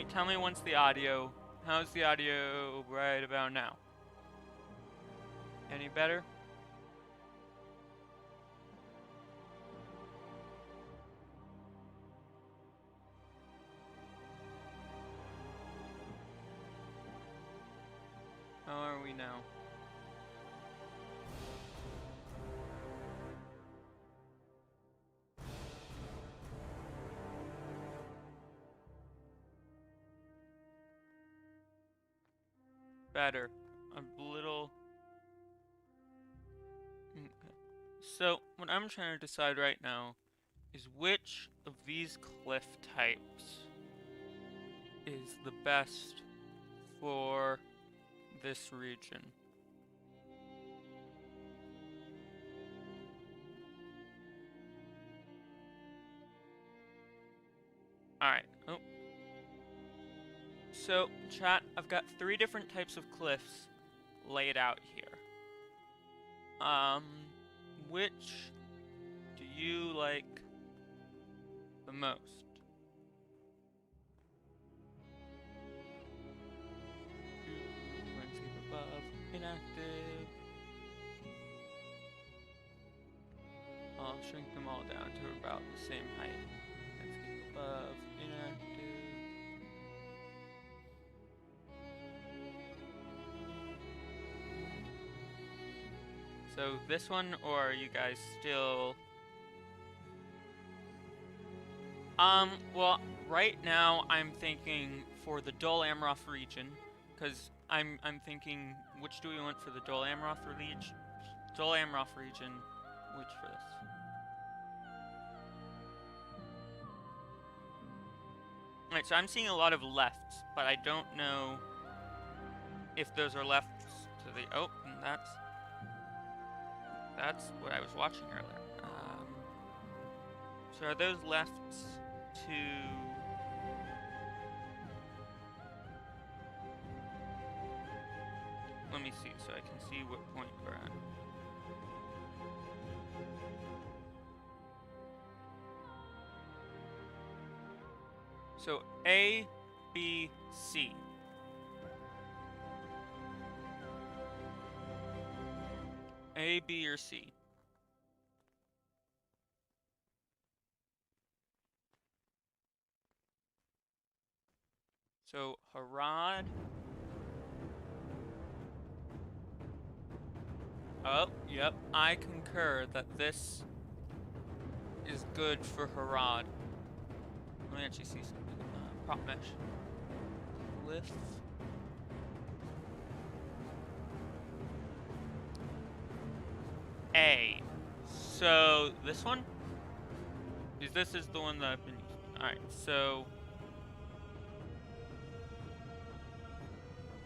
tell me once the audio. How's the audio right about now? Any better? How are we now? Better. A little. Okay. So, what I'm trying to decide right now is which of these cliff types is the best for this region. Alright. Oh. So, chat, I've got 3 different types of cliffs laid out here. Which do you like the most? Landscape above, inactive. I'll shrink them all down to about the same height. Landscape above, inactive. So this one, or are you guys still... Well, right now I'm thinking for the Dol Amroth region, because I'm thinking, which do we want for the Dol Amroth region? Dol Amroth region, which for this? Alright, so I'm seeing a lot of lefts, but I don't know if those are lefts to the... Oh, and that's what I was watching earlier. So are those lefts to... Let me see, so I can see what point we're at. So A, B, C. A, B, or C? So Harad. Oh, yep. I concur that this is good for Harad. Let me actually see something. Prop mesh. Cliff. A. So this one? This is the one that I've been using. Alright, so...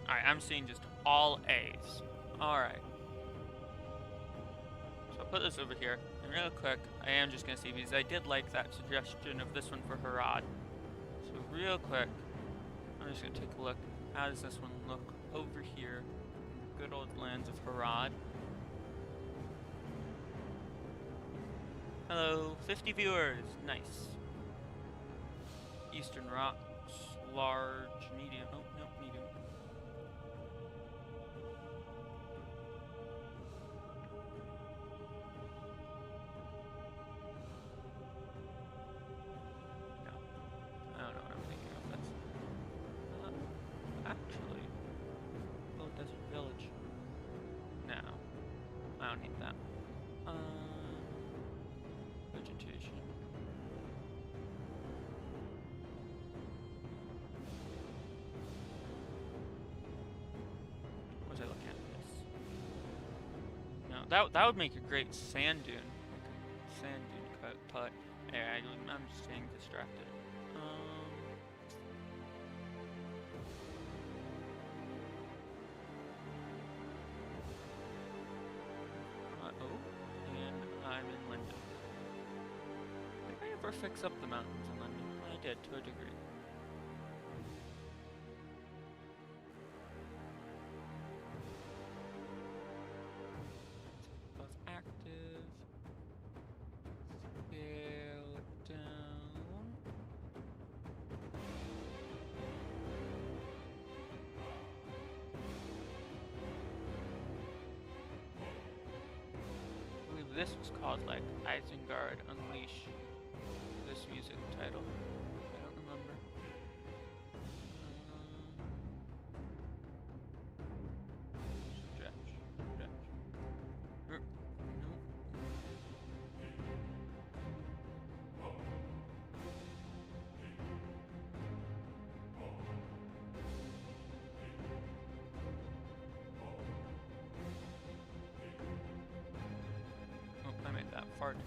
Alright, I'm seeing just all A's. Alright. So I'll put this over here. And real quick, I am just going to see, because I did like that suggestion of this one for Harad. So real quick, I'm just going to take a look. How does this one look over here in the good old lands of Harad? Hello, 50 viewers. Nice. Eastern Rocks, large, medium. Oh, no, medium. No, I don't know what I'm thinking of. That's actually Little Desert Village. No, I don't need that. Vegetation. What was I looking at? This. No, that would make a great sand dune. Like a sand dune cut. Yeah, I'm just staying distracted. And I'm in London. Did I ever fix up the mountains in London? I did, to a degree. Both active. Scale it down. this was called like Isengard Unleash. This music title. I don't remember. Stretch. Nope. Oh, I made that far too much.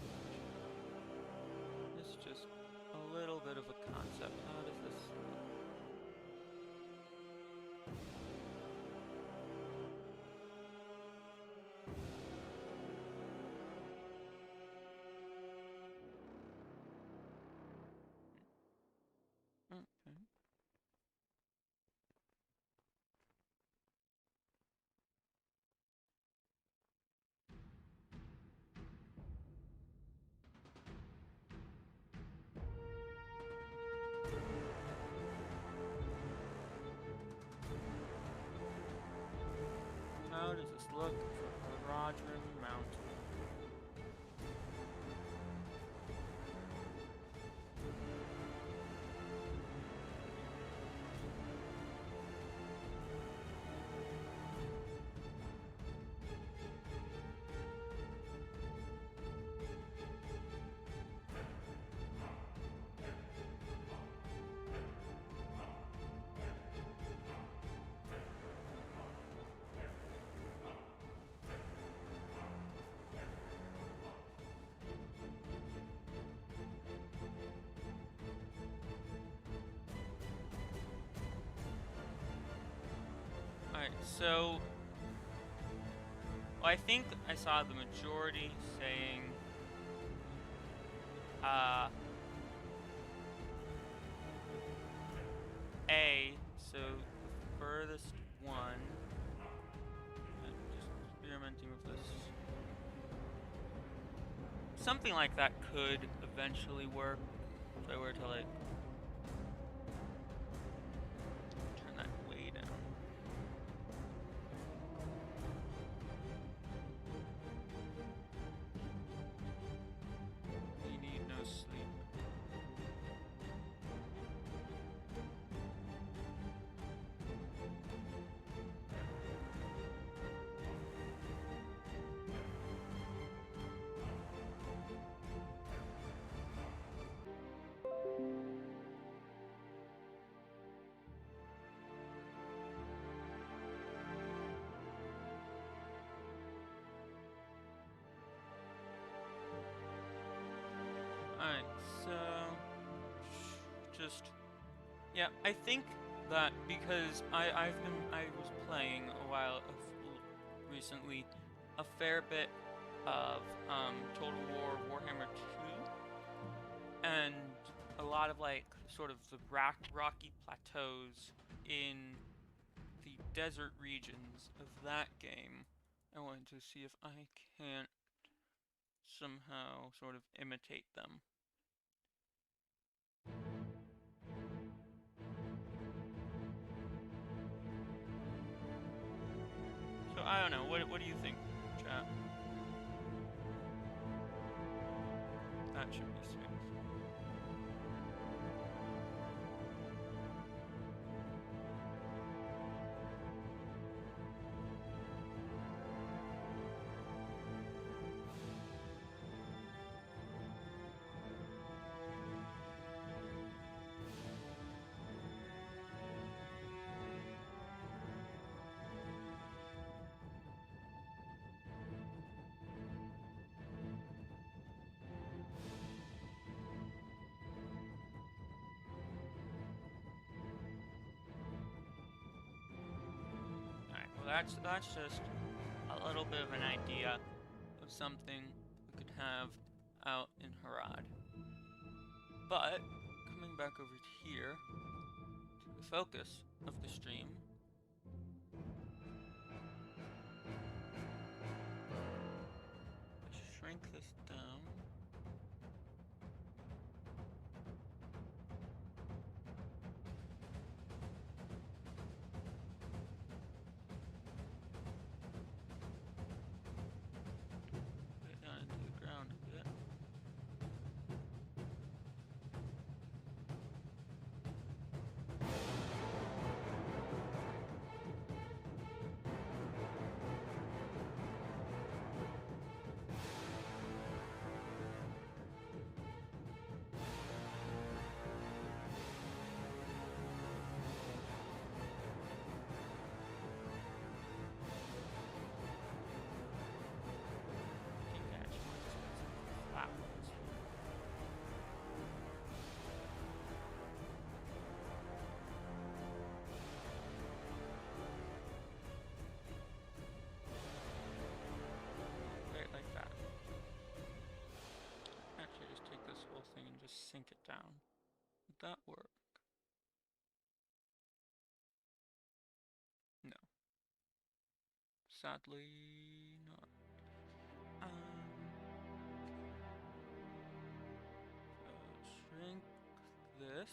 This is just a little bit of a concept. How does this look? Okay. How does this look for Rodrin Mountain? Alright, so I think I saw the majority saying A, so the furthest one. I'm just experimenting with this. Something like that could eventually work if I were to like turn that way down. You need no sleep. Alright, so just yeah, I think that because I was playing a while of recently a fair bit of Total War Warhammer 2 and a lot of like sort of the rocky plateaus in the desert regions of that game. I wanted to see if I can't somehow sort of imitate them. So I don't know, what do you think, chat? That should be smooth. That's just a little bit of an idea of something we could have out in Harad. But coming back over here to the focus of the stream, let's shrink this down. Put it down into Sadly, not. Shrink this.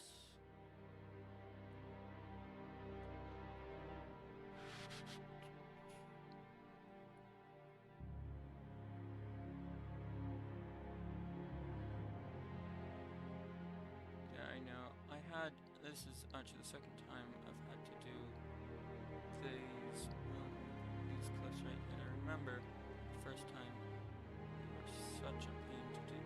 Yeah, I know. This is actually the second time I've had to do these cliffs right here. I remember the first time they were such a pain to do.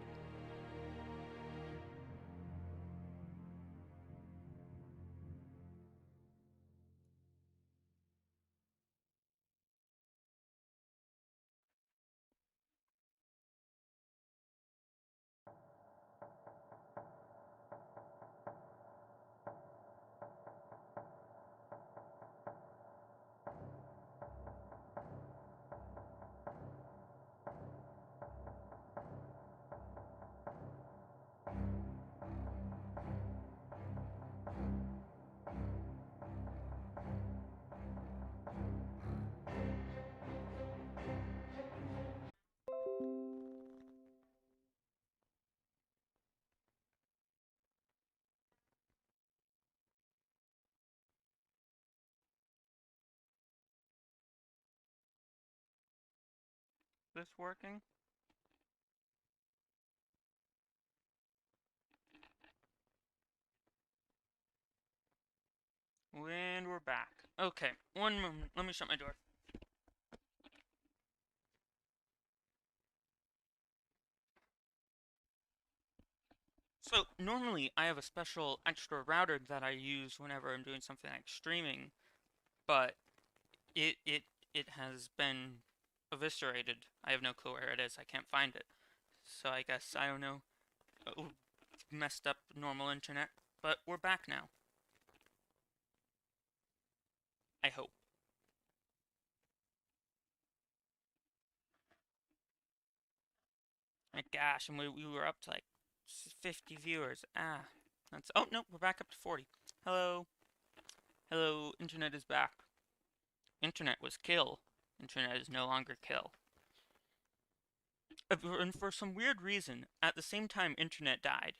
This working? And we're back. Okay, one moment. Let me shut my door. So, normally I have a special extra router that I use whenever I'm doing something like streaming, but it it it has been eviscerated. I have no clue where it is. I can't find it. So I guess I don't know. Messed up normal internet, but we're back now. I hope. My gosh, and we were up to like 50 viewers. That's oh no, we're back up to 40. Hello, hello. Internet is back. Internet was kill. Internet is no longer kill. And for some weird reason, at the same time internet died.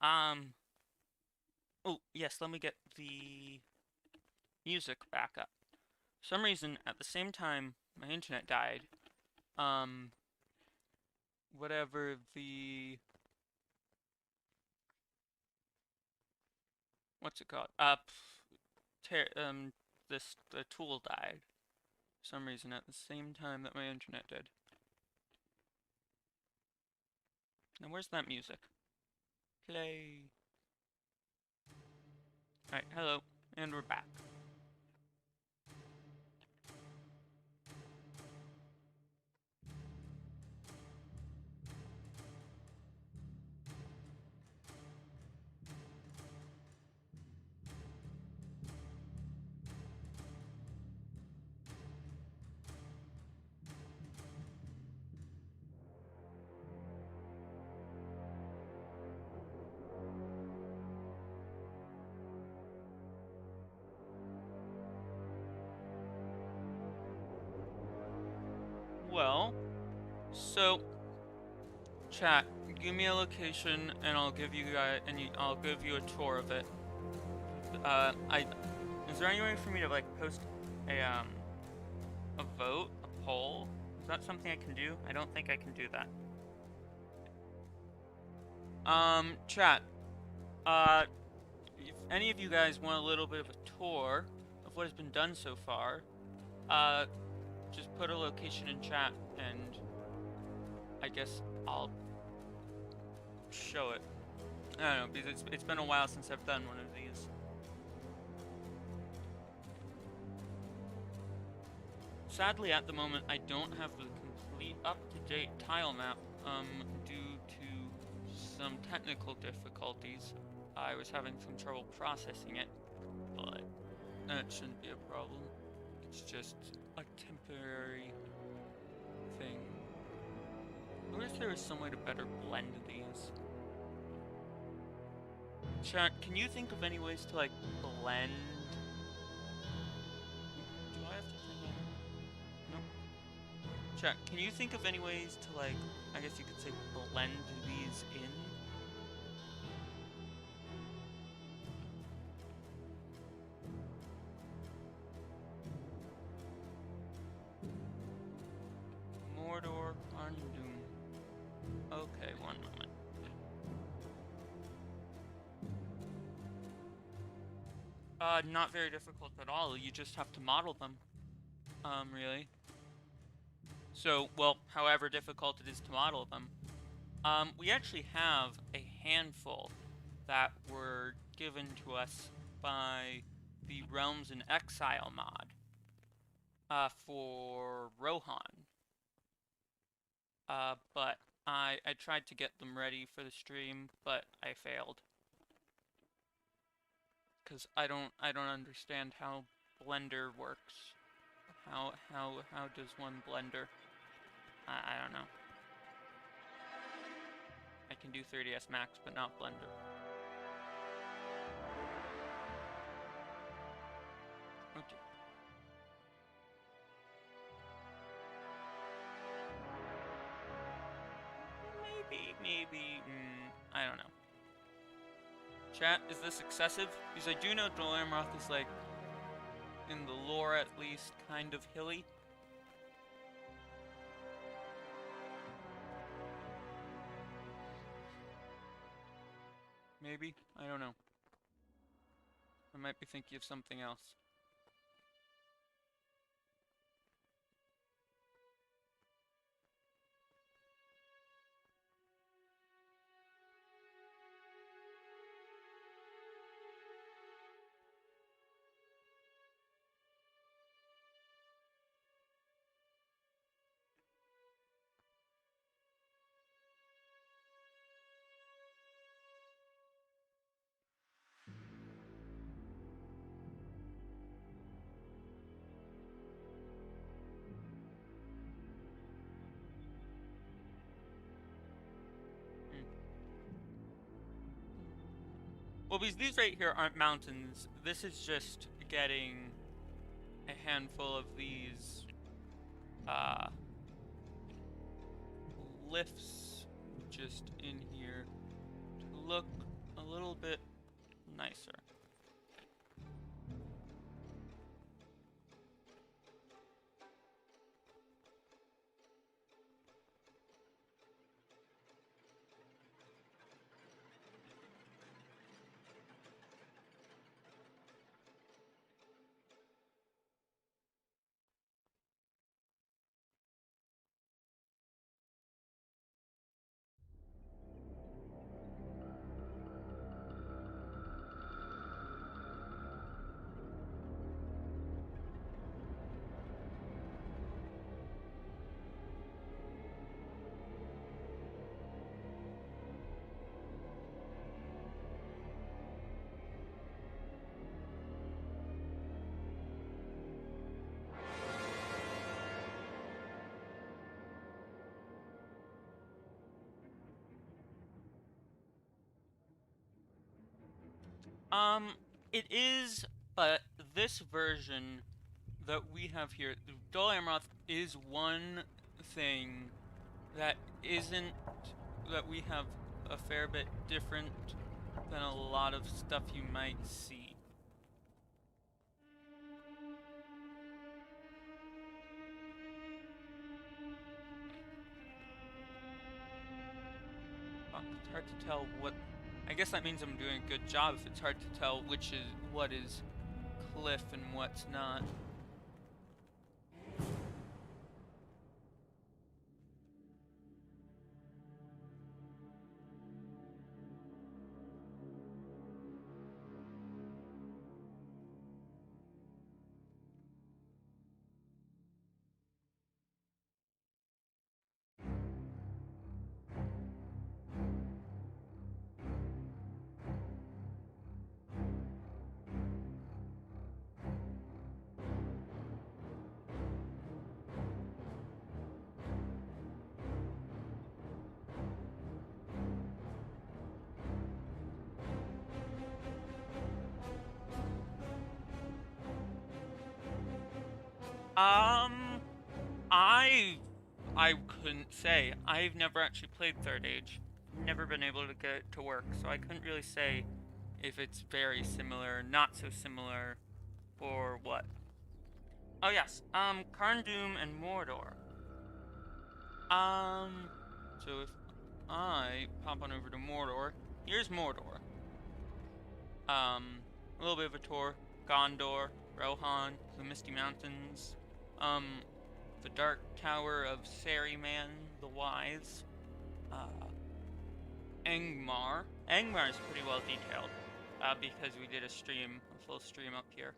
Oh, yes, let me get the music back up. For some reason, at the same time my internet died, whatever the... What's it called? The tool died. For some reason, at the same time that my internet did. Now, where's that music? Play. Alright, hello, and we're back. Well, so chat, give me a location and I'll give you guys I'll give you a tour of it. Is there any way for me to like post a vote, a poll? Is that something I can do? I don't think I can do that. Chat. If any of you guys want a little bit of a tour of what has been done so far, just put a location in chat and I guess I'll show it. I don't know, because it's been a while since I've done one of these. Sadly, at the moment, I don't have the complete up-to-date tile map, due to some technical difficulties. I was having some trouble processing it, but that shouldn't be a problem. It's just a temporary thing. I wonder if there is some way to better blend these. Chat, can you think of any ways to, like, blend? Do I have to turn that on? Nope. Chat, can you think of any ways to, like, I guess you could say blend these in? Mordor, Doom. Okay, one moment. Not very difficult at all. You just have to model them. Really. So, well, however difficult it is to model them. We actually have a handful that were given to us by the Realms in Exile mod, for Rohan. But I tried to get them ready for the stream, but I failed. Cause I don't understand how Blender works. How does one Blender? I don't know. I can do 3ds Max, but not Blender. Okay. Maybe, I don't know. Chat, is this excessive? Because I do know Dol Amroth is, like, in the lore at least, kind of hilly. Maybe? I don't know. I might be thinking of something else. Well, because these right here aren't mountains. This is just getting a handful of these lifts just in here to look a little bit nicer. It is, but this version that we have here, Dol Amroth is one thing that isn't, that we have a fair bit different than a lot of stuff you might see. It's hard to tell what... I guess that means I'm doing a good job if it's hard to tell which is what is cliff and what's not. I I couldn't say. I've never actually played Third Age. Never been able to get it to work, so I couldn't really say if it's very similar, not so similar, or what. Oh yes, Carn-dûm and Mordor. So if I pop on over to Mordor, here's Mordor. A little bit of a tour. Gondor, Rohan, the Misty Mountains, the Dark Tower of Saruman the Wise, Angmar. Angmar is pretty well detailed, because we did a full stream up here.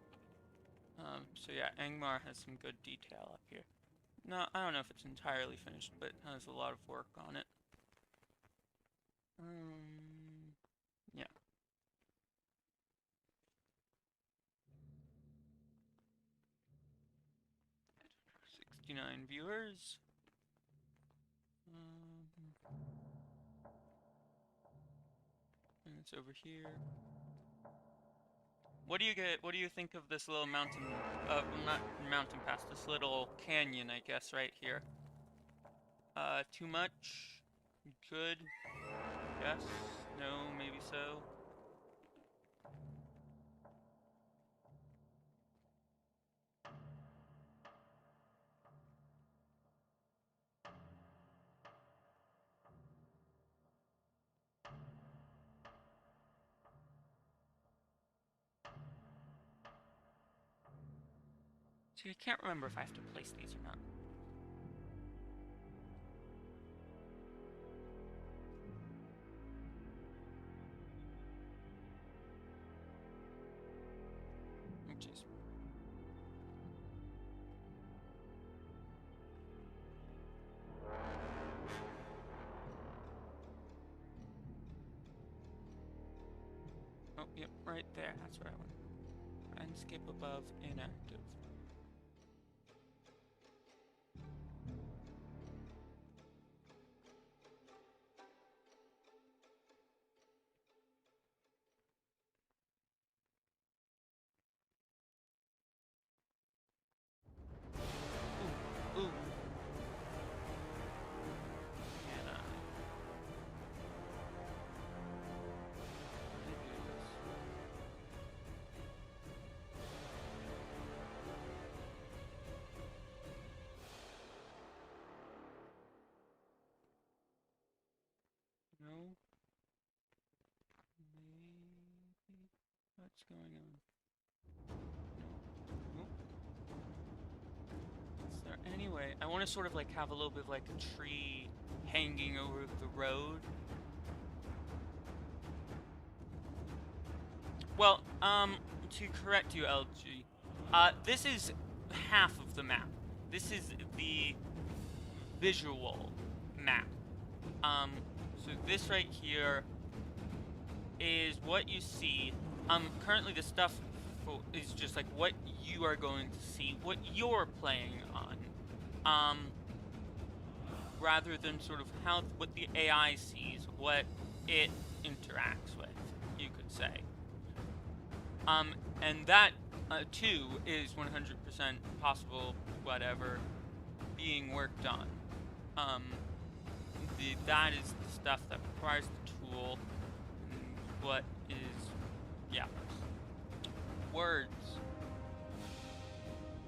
So yeah, Angmar has some good detail up here. No, I don't know if it's entirely finished, but it has a lot of work on it. Yeah. 69 viewers. And it's over here. What do you think of this little mountain, not mountain pass, this little canyon, I guess, right here? Too much? Good? Yes? No? Maybe so? See, I can't remember if I have to place these or not. Oh, jeez. Oh, yep, right there. That's where I want. Landscape above, inactive. Ooh, ooh. Can I? Do this? No? Maybe? What's going on? No. Is there any way? I want to sort of like have a little bit of like a tree hanging over the road. Well, to correct you, LG, this is half of the map. This is the visual map. So this right here is what you see. Currently the stuff is just like what you are going to see, what you're playing on. Rather than sort of what the AI sees, what it interacts with, you could say. And that, too, is 100% possible, whatever, being worked on. That is the stuff that requires the tool, and what is, yeah. Words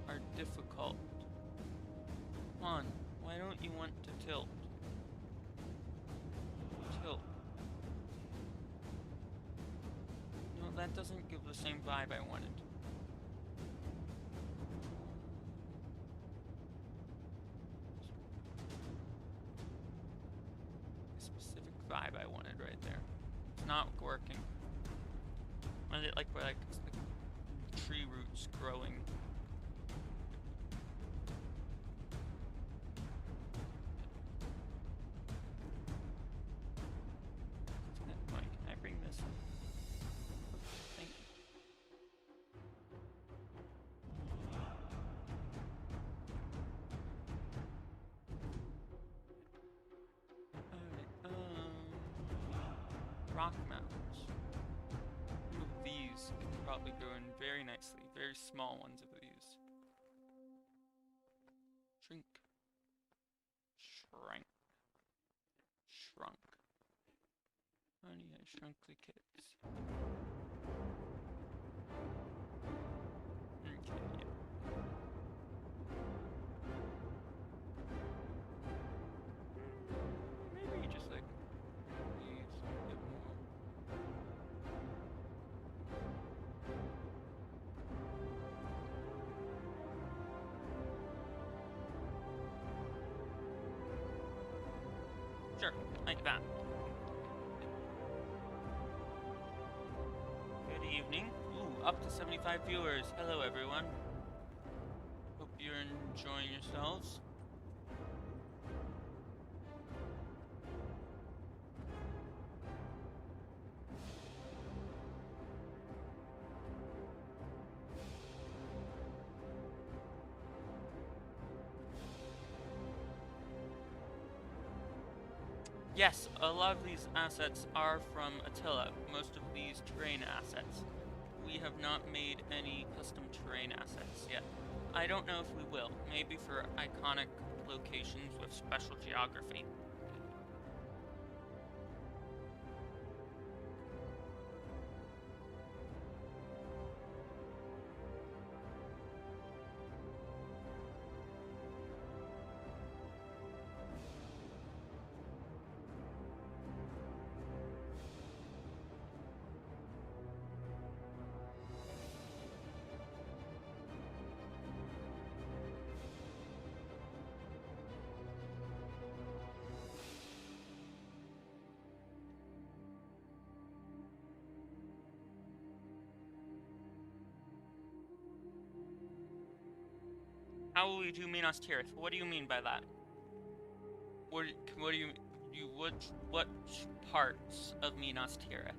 are difficult. Come on, why don't you want to tilt? Tilt. No, that doesn't give the same vibe I wanted. The specific vibe I wanted right there. It's not working. I did like where like it's the tree roots growing. Can I bring this? Thank you. Alright, rock mounds. Ooh, these could probably go in very nicely. Very small ones of these. Shrink. shrunk. Honey, I shrunk the kids. Okay, yeah. Maybe just like these a bit more. Sure, like that. Good evening. Ooh, up to 75 viewers. Hello, everyone. Hope you're enjoying yourselves. Yes, a lot of these assets are from Attila, most of these terrain assets. We have not made any custom terrain assets yet. I don't know if we will, maybe for iconic locations with special geography. How will we do Minas Tirith? What do you mean by that? What do you what parts of Minas Tirith?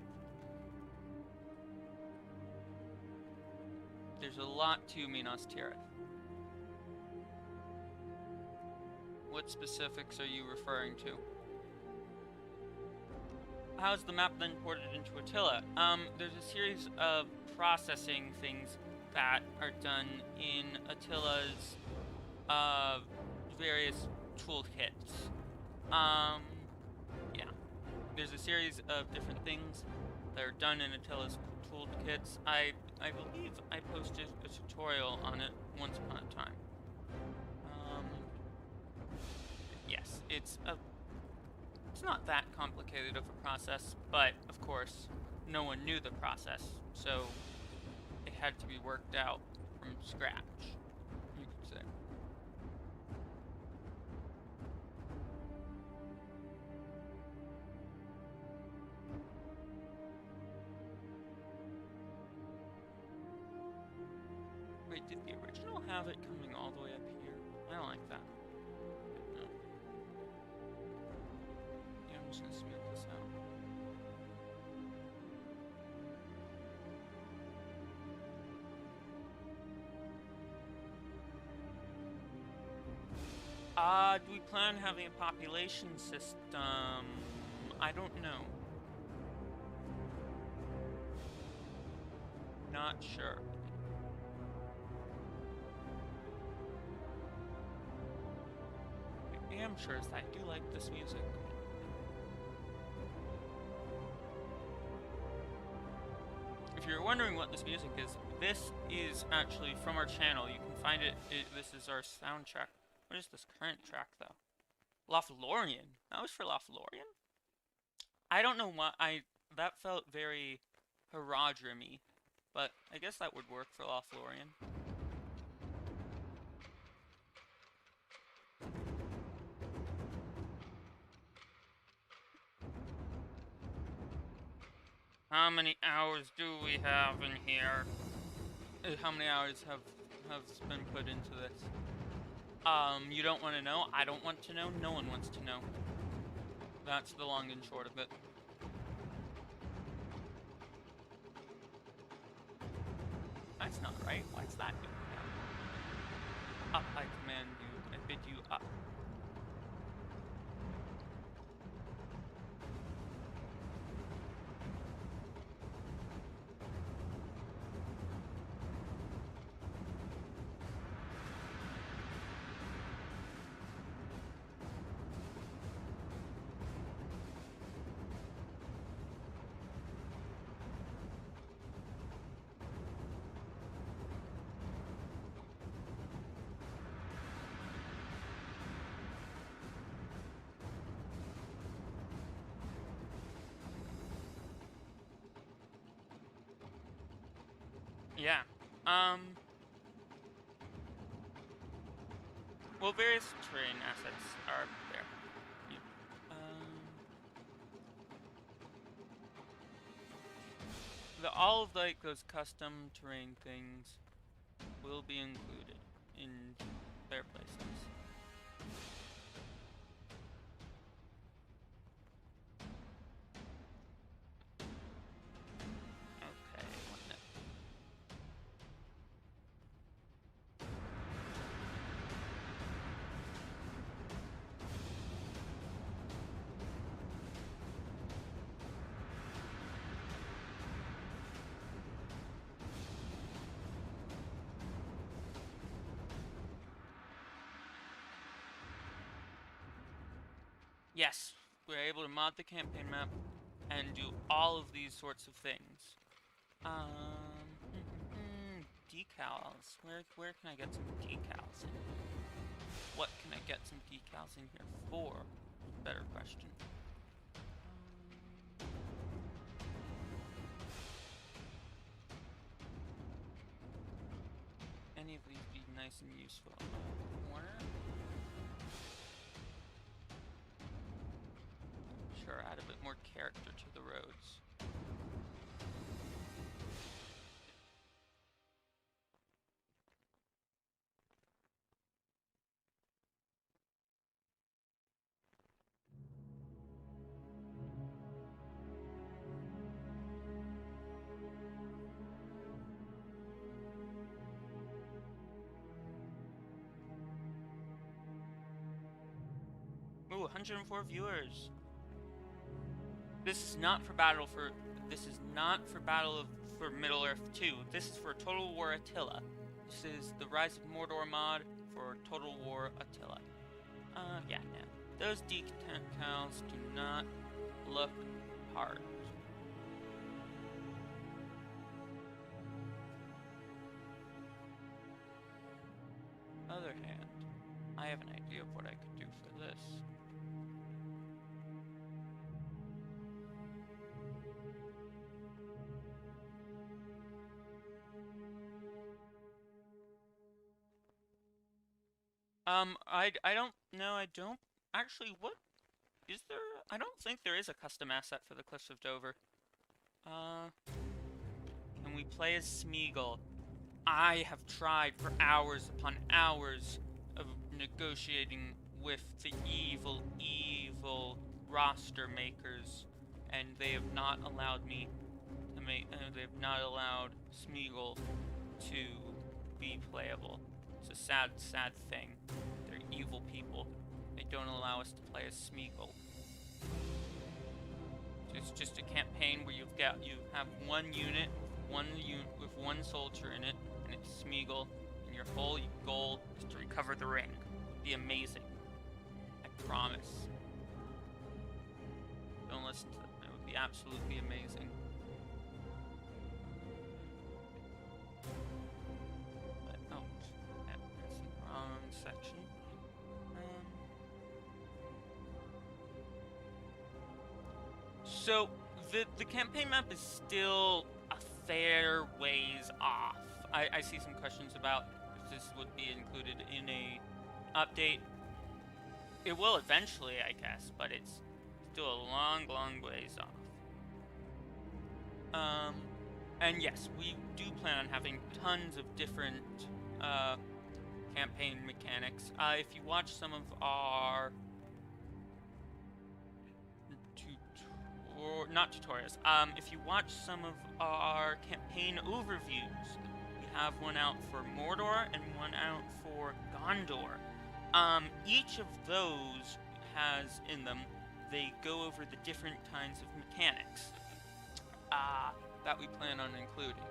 There's a lot to Minas Tirith. What specifics are you referring to? How's the map then ported into Attila? There's a series of processing things that are done in Attila's various toolkits. Yeah. There's a series of different things that are done in Attila's toolkits. I believe I posted a tutorial on it once upon a time. Yes, it's not that complicated of a process, but of course, no one knew the process, so it had to be worked out from scratch, you could say. Wait, did the original have it coming all the way up here? I don't like that. No. Yeah, I'm just gonna smooth this out. Do we plan having a population system? I don't know. Not sure. What I am sure is that I do like this music. If you're wondering what this music is, this is actually from our channel. You can find it. This is our soundtrack. What is this current track, though? Lothlorien. That was for Lothlorien? I don't know why. That felt very Haradrim-y, but I guess that would work for Lothlorien. How many hours do we have in here? How many hours have been put into this? You don't want to know? I don't want to know? No one wants to know. That's the long and short of it. That's not right. What's that doing now? Up, I command you. I bid you up. Well, various terrain assets are there. Yeah. All of like those custom terrain things will be included in their places. Okay, one minute. Yes, we're able to mod the campaign map and do all of these sorts of things. Decals. Where can I get some decals in? What can I get some decals in here for? Better question. Any of these be nice and useful? Corner? Sure, add a bit more character to the roads. Ooh, 104 viewers. This is not for Battle for Middle-earth 2. This is for Total War Attila. This is the Rise of Mordor mod for Total War Attila. Yeah, no. Those decals do not look hard. Other hand, I have an idea of what I could do for this. I don't know, I don't actually, what is there? I don't think there is a custom asset for the Cliffs of Dover. Can we play as Smeagol? I have tried for hours upon hours of negotiating with the evil roster makers, and they have not allowed me to make. They have not allowed Smeagol to be playable. It's a sad thing. They're evil people. They don't allow us to play as Smeagol. It's just a campaign where you have one unit with one soldier in it, and it's Smeagol, and your whole goal is to recover the ring. It would be amazing. I promise. Don't listen to them. It would be absolutely amazing. But oh, that's the wrong section. So the campaign map is still a fair ways off. I see some questions about if this would be included in a update. It will eventually, I guess, but it's still a long ways off. And yes, we do plan on having tons of different campaign mechanics. If you watch some of our not tutorials. If you watch some of our campaign overviews, we have one out for Mordor and one out for Gondor. Each of those has in them, they go over the different kinds of mechanics that we plan on including.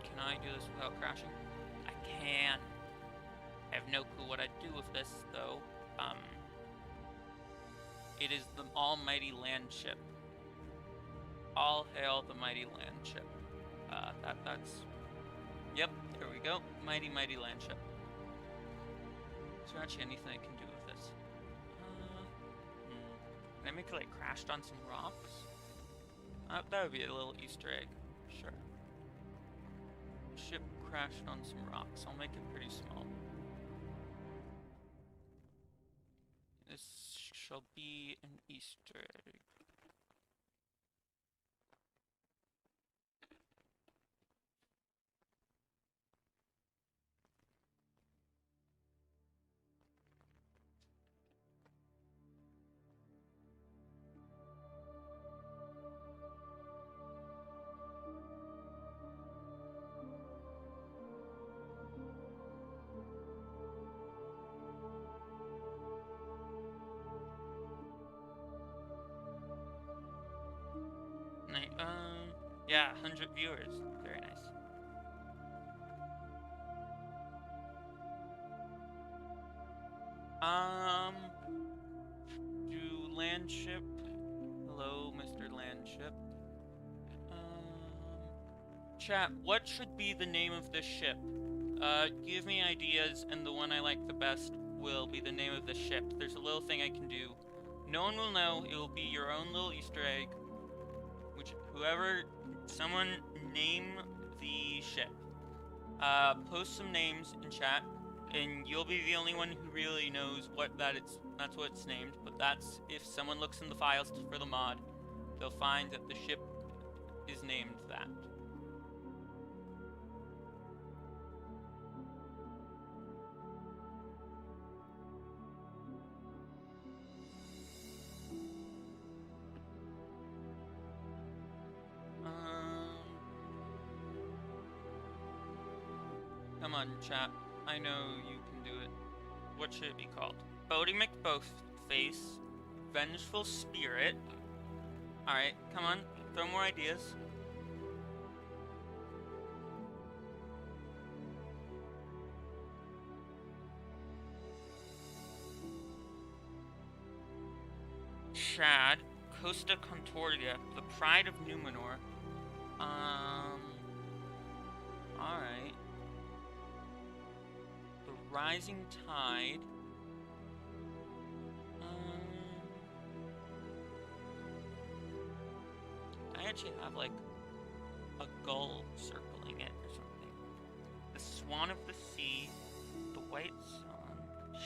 Can I do this without crashing? I can. I have no clue what I'd do with this, though. It is the almighty land ship. All hail the mighty land ship. That's... Yep, there we go. Mighty land ship. Is there actually anything I can do with this? Can I make it like crashed on some rocks? That would be a little Easter egg. Sure. Ship crashed on some rocks. I'll make it pretty small. This shall be an Easter egg. Yeah, 100 viewers. Very nice. Do landship. Hello, Mr. Landship. Chat, what should be the name of this ship? Give me ideas, and the one I like the best will be the name of the ship. There's a little thing I can do. No one will know. It will be your own little Easter egg. Someone name the ship. Post some names in chat, and you'll be the only one who really knows that's what it's named. But that's if someone looks in the files for the mod, they'll find that the ship is named that. Come on, chat. I know you can do it. What should it be called? Bodie McBothface, Vengeful Spirit. Alright, come on. Throw more ideas. Shad, Costa Contordia, the Pride of Numenor. Alright. The Rising Tide. I actually have like a gull circling it or something. The Swan of the Sea, the White Sun,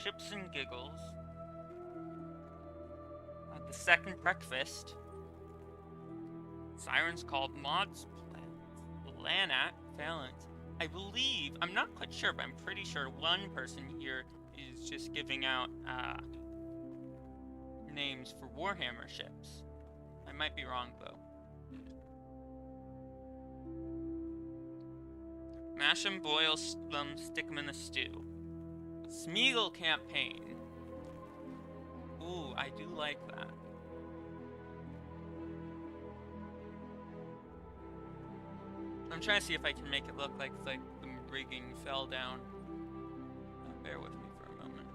Ships and Giggles, the Second Breakfast, Sirens Called, Mods Lanak, Valence. I believe, I'm not quite sure, but I'm pretty sure one person here is just giving out names for Warhammer ships. I might be wrong though. Mash them, boil them, stick them in a stew. Smeagol campaign. Ooh, I do like that. I'm trying to see if I can make it look like the rigging fell down. Bear with me for a moment.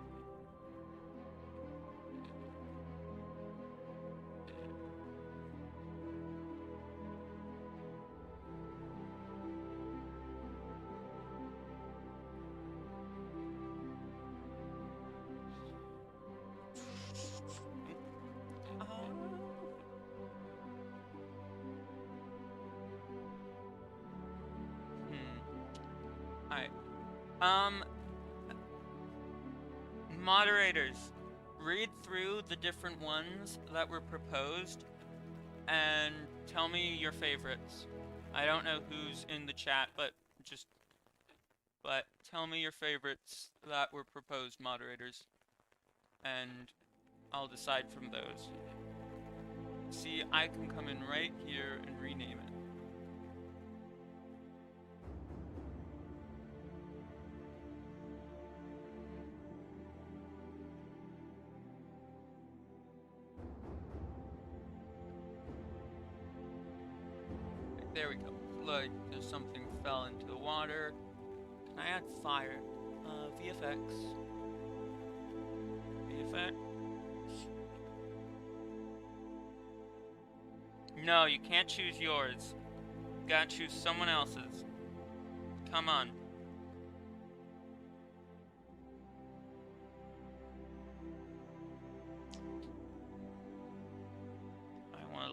Moderators, read through the different ones that were proposed and tell me your favorites. I don't know who's in the chat, but tell me your favorites that were proposed, moderators, and I'll decide from those. See, I can come in right here and rename it. There we go. Like, there's something fell into the water. Can I add fire? VFX. VFX. No, you can't choose yours. You gotta choose someone else's. Come on.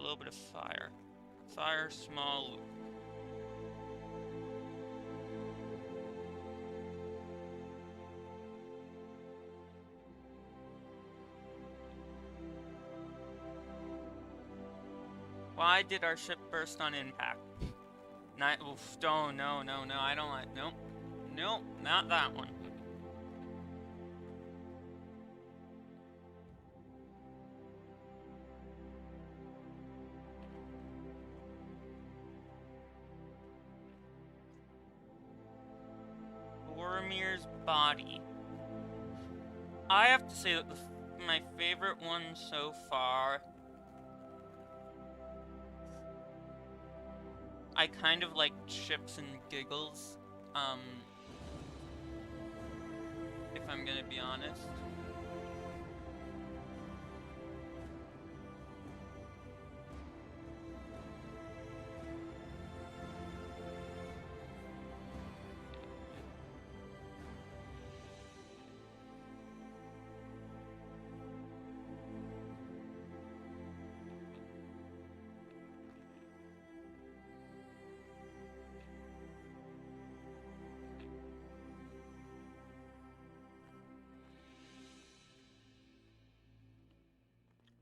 little bit of fire. Fire, small loop. Why did our ship burst on impact? Not, oof, no, no, no, no, I don't like, nope. Nope, not that one. Boromir's body. I have to say that my favorite one so far, I kind of like Ships and Giggles, if I'm gonna be honest.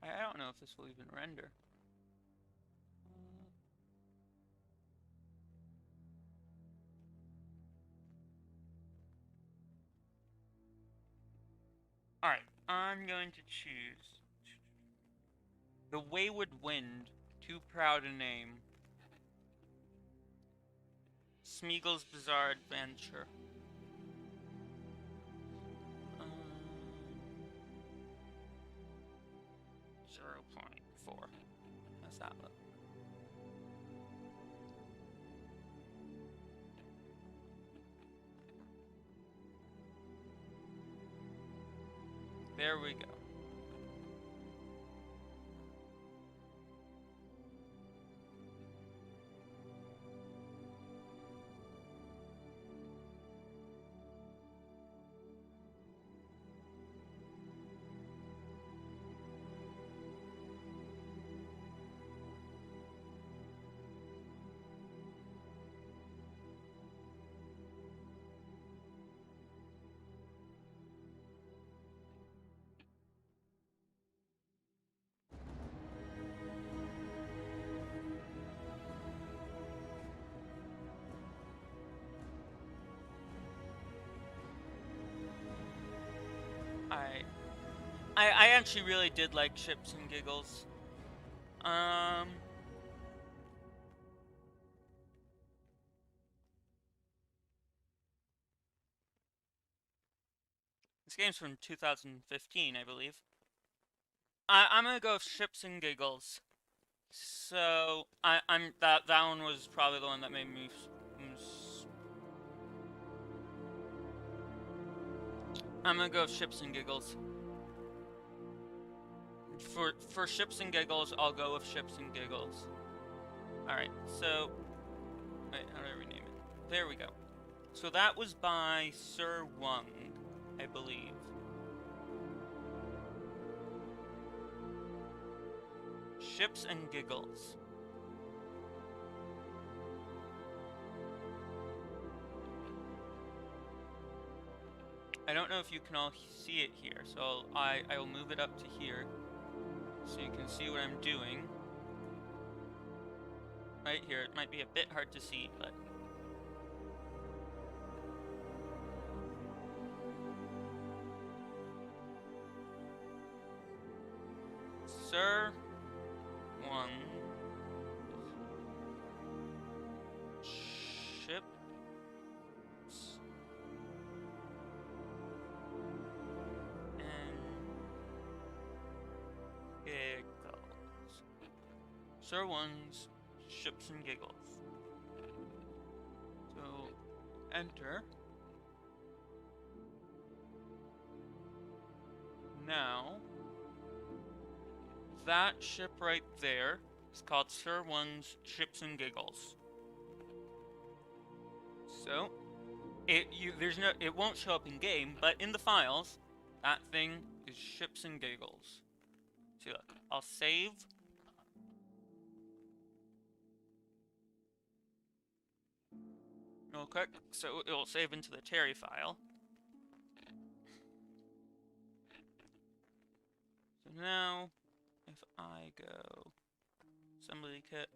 I don't know if this will even render. Alright, I'm going to choose the Wayward Wind, too proud a name. Smeagol's Bizarre Adventure. 0.4. How's that look? There we go. I actually really did like Ships and Giggles. This game's from 2015, I believe. I'm gonna go with Ships and Giggles. So that one was probably the one that made me. I'm gonna go with Ships and Giggles. For Ships and Giggles, I'll go with Ships and Giggles. Alright, so... Wait, how do I rename it? There we go. So that was by Sir Wung, I believe. Ships and Giggles. I don't know if you can all see it here, so I will move it up to here so you can see what I'm doing. Right here, it might be a bit hard to see, but... Sir One Ship Giggles. Sir One's Ships and Giggles. So, enter. Now, that ship right there is called Sir One's Ships and Giggles. So, it won't show up in game, but in the files, that thing is Ships and Giggles. See, look, I'll save. real quick, so it will save into the Terry file. So now, if I go assembly kit,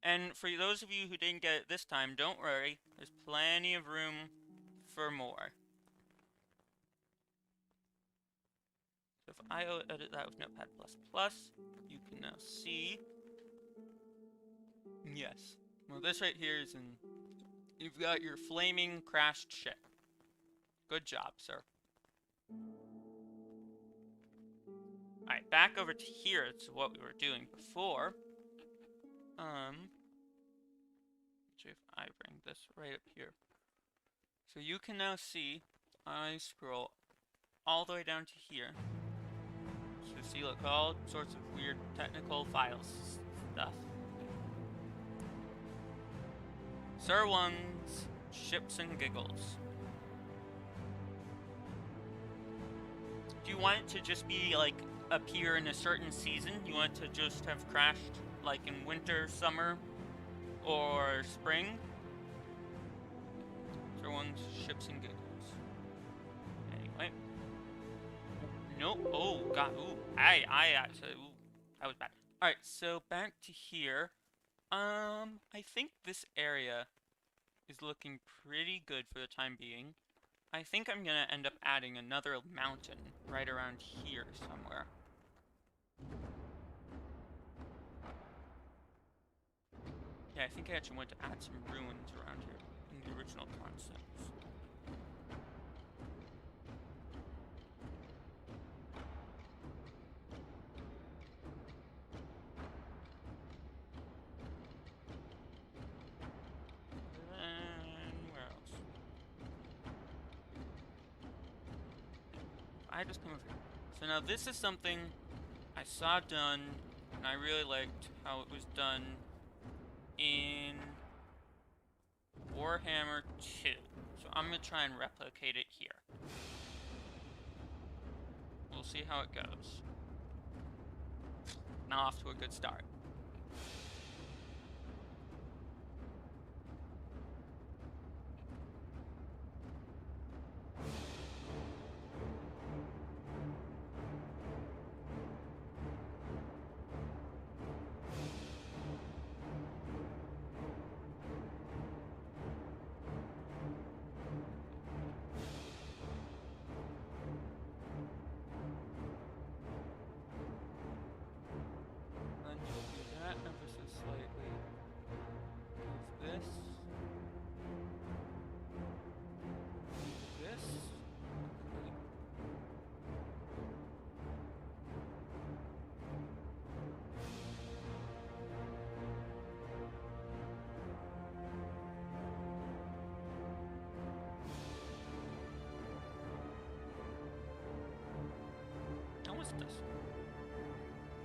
and for those of you who didn't get it this time, don't worry, there's plenty of room for more. So if I edit that with Notepad++, you can now see. Yes. Well, this right here is in. You've got your flaming crashed ship. Good job, sir. Alright, back over to here to what we were doing before. See if I bring this right up here. So you can now see, I scroll all the way down to here. So see, look, all sorts of weird technical files stuff. Sir One's Ships and Giggles. Do you want it to just be, like, appear in a certain season? You want it to just have crashed, like, in winter, summer, or spring? Sir One's Ships and Giggles. Anyway. Nope. Oh, God. Ooh. I actually... Ooh. That was bad. Alright, so back to here. I think this area is looking pretty good for the time being. I think I'm gonna end up adding another mountain right around here somewhere. Yeah, I think I actually want to add some ruins around here in the original concepts. I just come over here. So now this is something I saw done, and I really liked how it was done in Warhammer 2. So I'm going to try and replicate it here. We'll see how it goes. Not off to a good start. This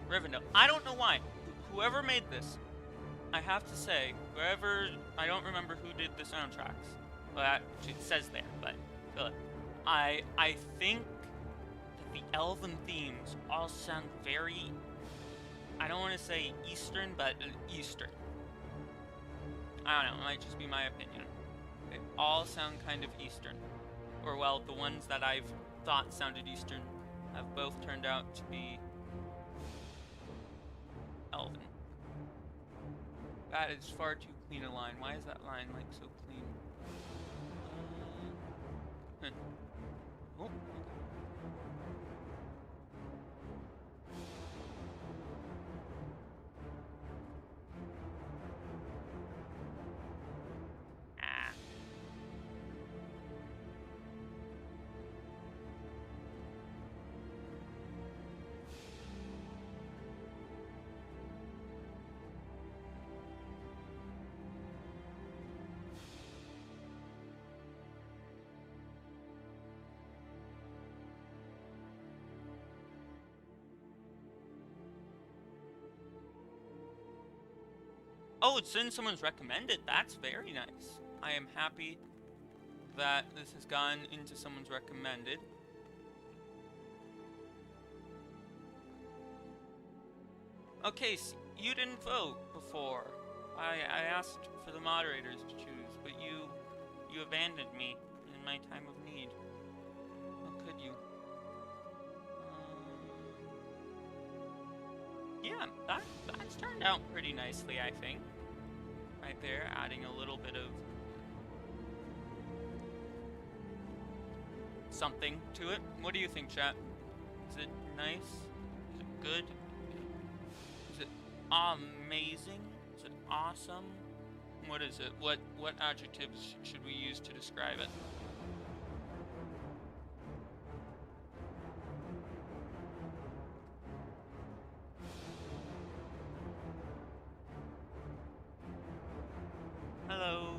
Rivendell. I don't know why. Whoever made this, I have to say, whoever, I don't remember who did the soundtracks. Well, that it says there, but I think that the Elven themes all sound very, I don't want to say Eastern, but Eastern. I don't know, it might just be my opinion. They all sound kind of Eastern. Or, well, the ones that I've thought sounded Eastern have both turned out to be Elven. That is far too clean a line. Why is that line, like, so clean? Oh. Oh, it's in someone's recommended. That's very nice. I am happy that this has gone into someone's recommended. Okay, so you didn't vote before. I asked for the moderators to choose, but you abandoned me in my time of need. How could you? Yeah, that's turned out pretty nicely, I think. Right there, adding a little bit of something to it. What do you think, chat? Is it nice? Is it good? Is it amazing? Is it awesome? What is it? What adjectives should we use to describe it? Hello.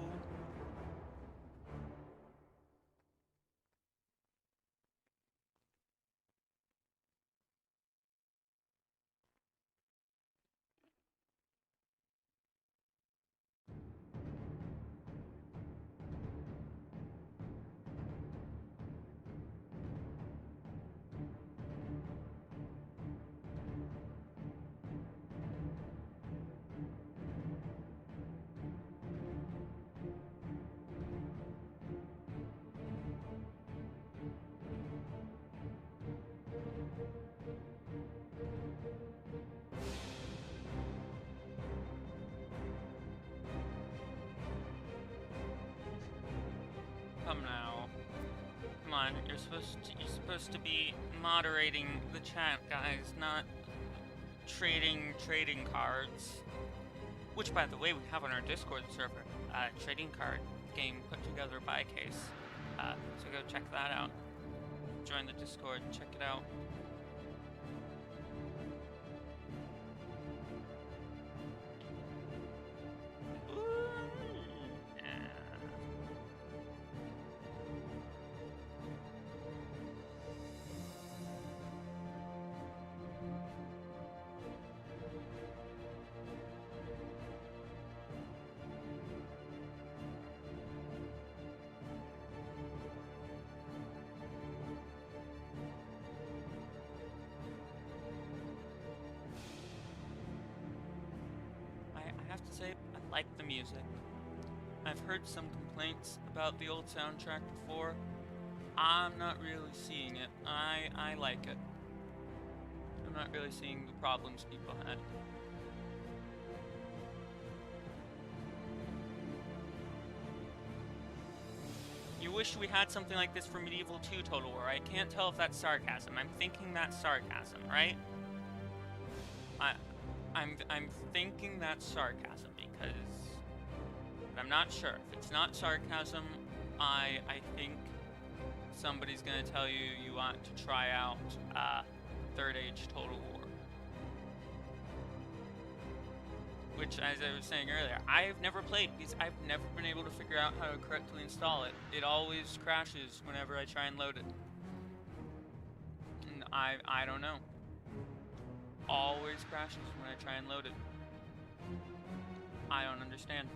Come now. Come on, you're supposed to be moderating the chat, guys, not trading cards. Which, by the way, we have on our Discord server, trading card game put together by Case. So go check that out. Join the Discord, check it out. I have to say, I like the music. I've heard some complaints about the old soundtrack before. I'm not really seeing it. I like it. I'm not really seeing the problems people had. You wish we had something like this for Medieval 2 Total War. I can't tell if that's sarcasm. I'm thinking that's sarcasm, right? I'm thinking that's sarcasm because I'm not sure. If it's not sarcasm, I think somebody's gonna tell you you want to try out Third Age Total War. Which, as I was saying earlier, I've never played because I've never been able to figure out how to correctly install it. It always crashes whenever I try and load it. And I don't know. Always crashes when I try and load it. I don't understand.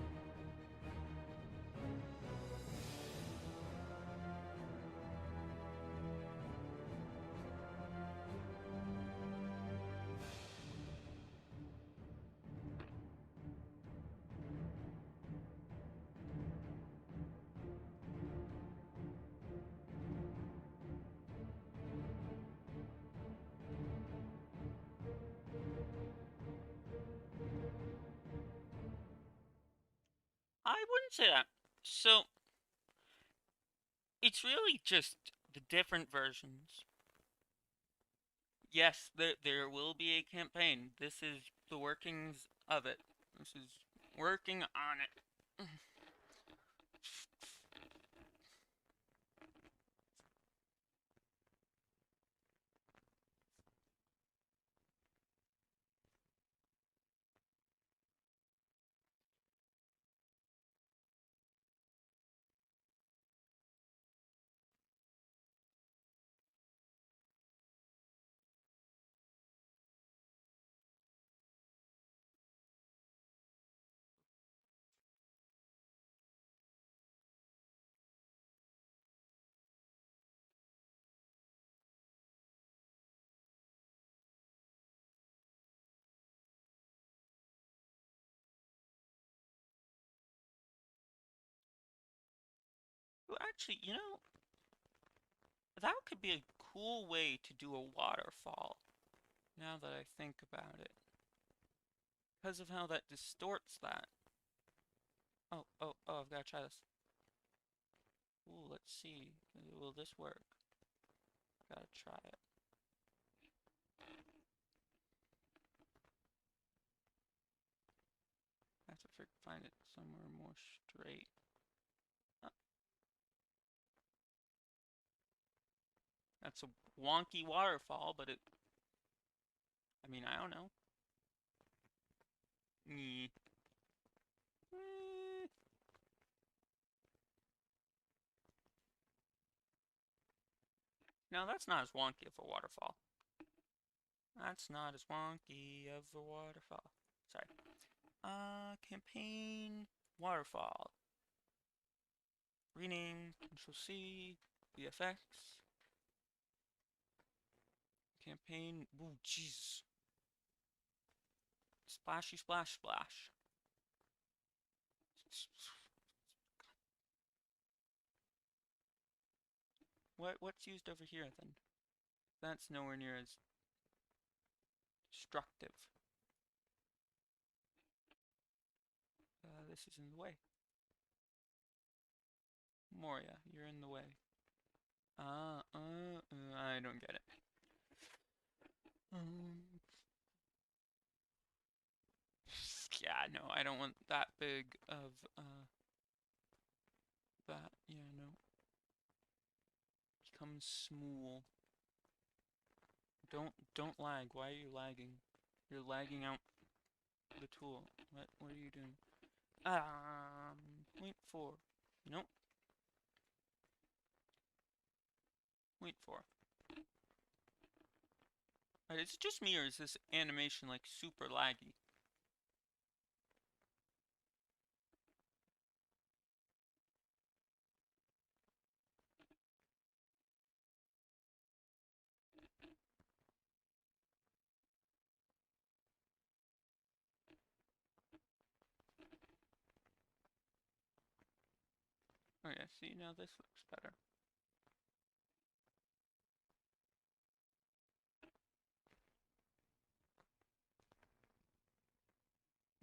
I wouldn't say that. So, it's really just the different versions. Yes, there will be a campaign. This is the workings of it. This is working on it. Actually, that could be a cool way to do a waterfall, now that I think about it. Because of how that distorts that. Oh, oh, oh, I've got to try this. Ooh, let's see. Will this work? Gotta try it. I have to find it somewhere more straight. That's a wonky waterfall, but I mean, I don't know. Eh. No, that's not as wonky of a waterfall. That's not as wonky of a waterfall. Sorry. Campaign waterfall. Rename, Control C, VFX. Campaign, ooh, jeez. Splashy splash splash. What's used over here then? That's nowhere near as destructive. This is in the way. Moria, you're in the way. I don't get it. Yeah, no, I don't want that big of, that. Yeah, no. Become small. Don't lag. Why are you lagging? You're lagging out the tool. What are you doing? 0.4. Nope. 0.4. Right, is it just me or is this animation like super laggy? Oh yeah, see, now this looks better.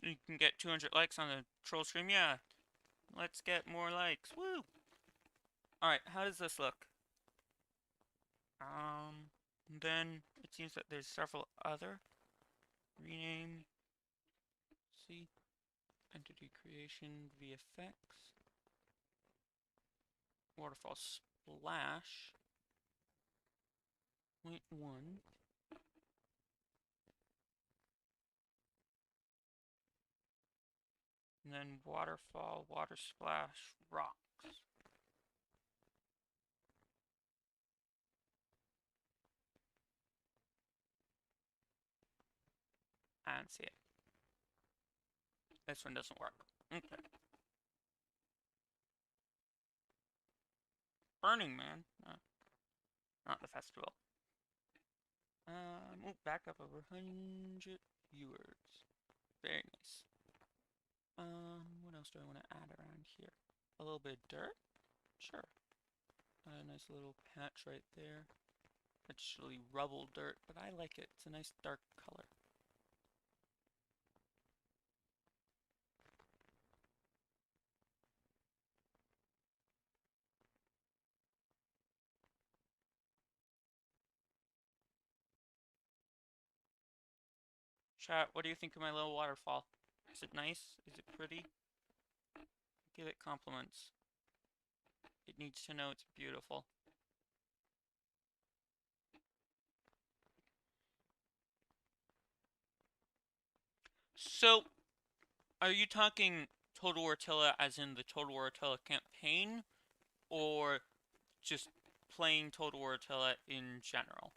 You can get 200 likes on the troll stream, yeah. Let's get more likes, woo! Alright, how does this look? Then it seems that there's several other. Rename, see, entity creation, VFX, waterfall splash, 0.1, and then waterfall, water splash, rocks. I don't see it. This one doesn't work. Okay. Burning Man. Not the festival. Back up over 100 viewers. Very nice. What else do I want to add around here? A little bit of dirt? Sure. A nice little patch right there. Actually rubble dirt, but I like it. It's a nice dark color. Chat, what do you think of my little waterfall? Is it nice? Is it pretty? Give it compliments. It needs to know it's beautiful. So, are you talking Total War Attila as in the Total War Attila campaign? Or just playing Total War Attila in general?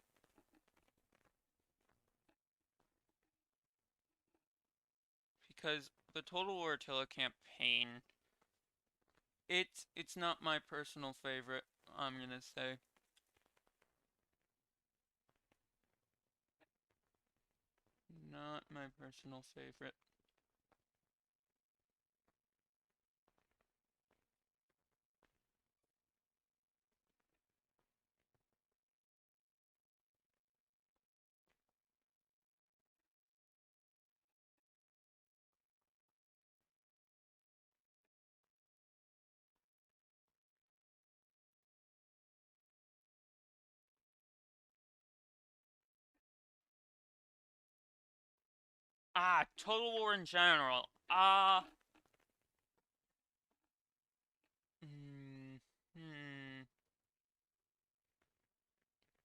Because the Total War Attila campaign, it's not my personal favorite, I'm gonna say. Not my personal favorite. Total War in general.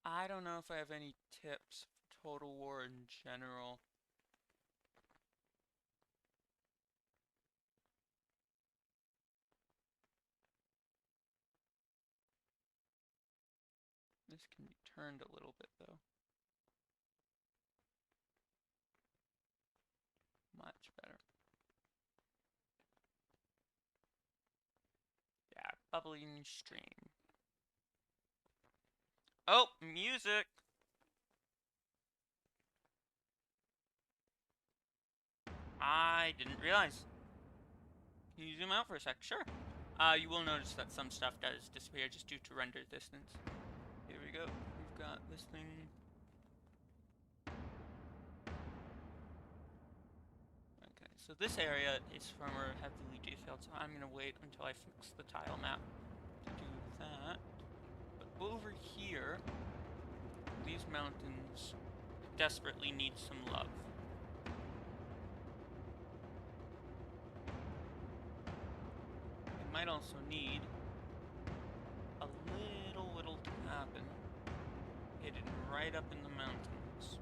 I don't know if I have any tips for Total War in general. This can be turned a little bit though. Much better. Yeah, bubbling stream. Oh, music! I didn't realize. Can you zoom out for a sec? Sure. You will notice that some stuff does disappear just due to render distance. Here we go. We've got this thing. Okay, so this area is far more heavily detailed, so I'm gonna wait until I fix the tile map to do that. But over here, these mountains desperately need some love. They might also need a little to happen hidden right up in the mountains.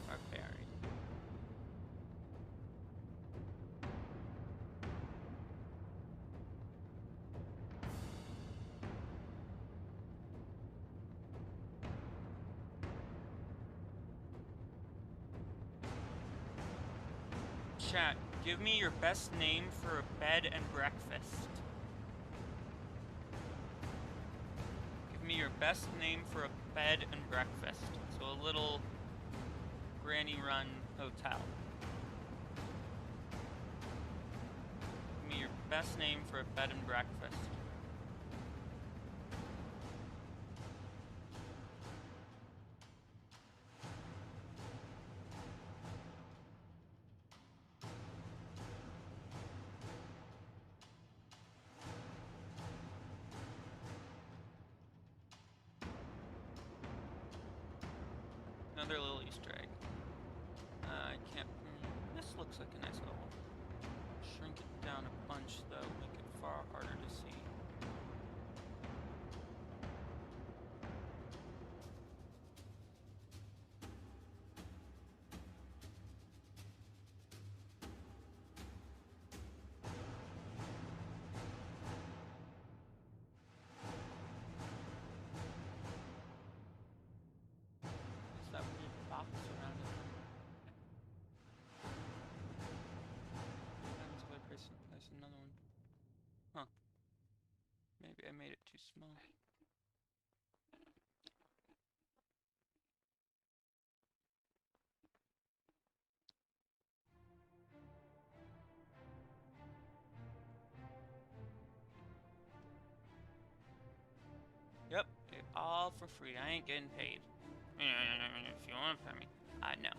Barbarian. Chat, give me your best name for a bed and breakfast. Give me your best name for a bed and breakfast. So a little granny run hotel. Give me your best name for a bed and breakfast. Another little Easter egg. I can't. This looks like a nice little one. Shrink it down a bunch, though, make it far harder to see. Is that weird box around it? There's another one. Huh. Maybe I made it too small. Yep, all for free. I ain't getting paid. If you want to pay me, no.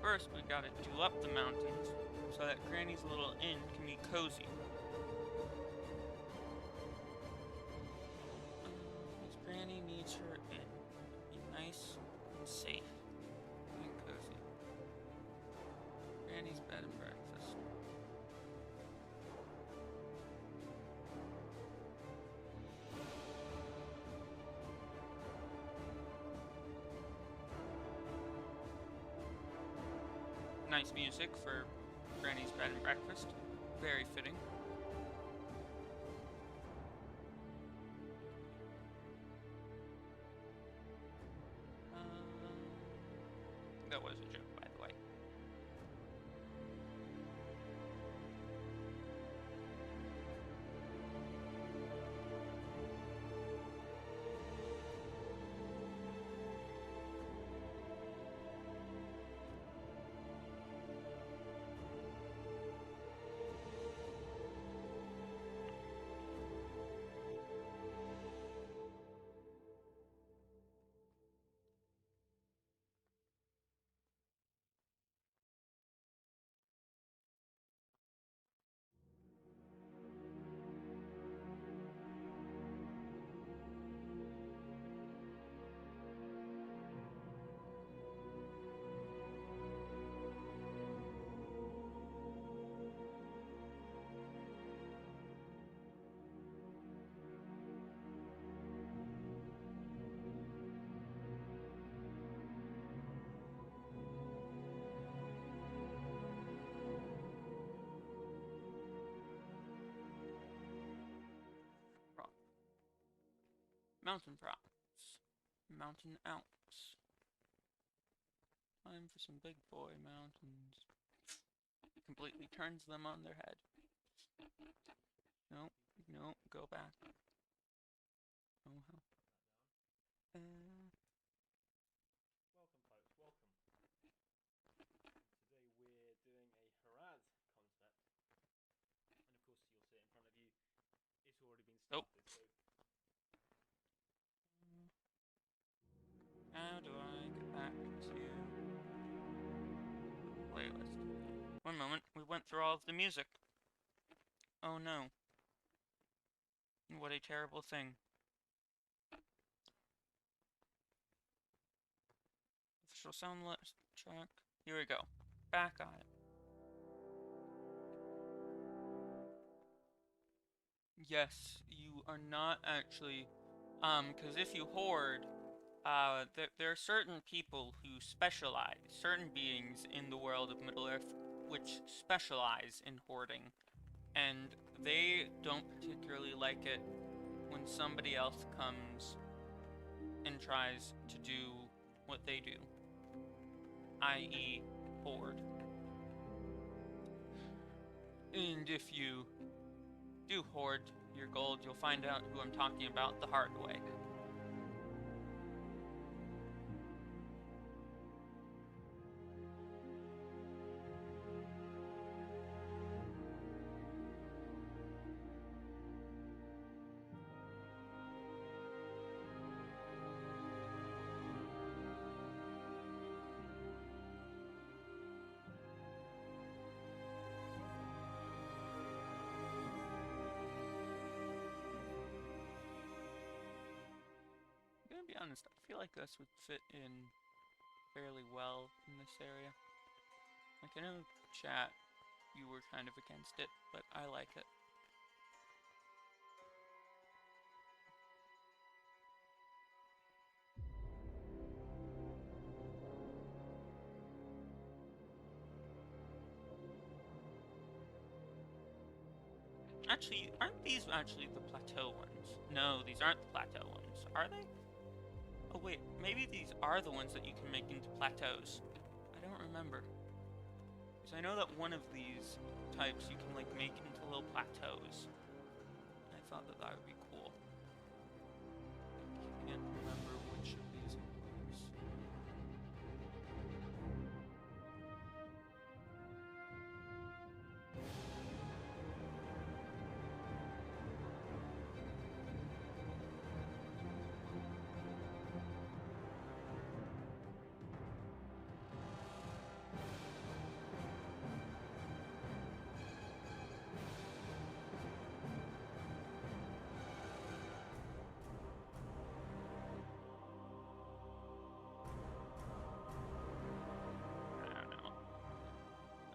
First, we gotta do up the mountains so that Granny's little inn can be cozy. Because Granny needs her inn to be nice and safe and cozy. Granny's bed and breakfast. Nice music for Granny's bed and breakfast. Very fitting. That was a joke, by the way. Mountain props. Mountain Alps. Time for some big boy mountains. Completely turns them on their head. No, no, go back. Oh, how? Welcome, folks, welcome. Today we're doing a Harad concept, and of course you'll see it in front of you. It's already been started, so... How do I get back to playlist? One moment, we went through all of the music. Oh no. What a terrible thing. Official sound list track. Here we go. Back on it. Yes, you are not actually, because if you hoard, there are certain people who specialize, certain beings in the world of Middle-earth, which specialize in hoarding, and they don't particularly like it when somebody else comes and tries to do what they do, i.e. hoard. And if you do hoard your gold, you'll find out who I'm talking about the hard way. I'm gonna be honest, I feel like this would fit in fairly well in this area. Like, I know, chat, you were kind of against it, but I like it. Actually, aren't these actually the plateau ones? No, these aren't the plateau ones, are they? Oh wait, maybe these are the ones that you can make into plateaus. I don't remember. Because I know that one of these types you can like make into little plateaus. I thought that that would be cool. I can't remember which of these it was.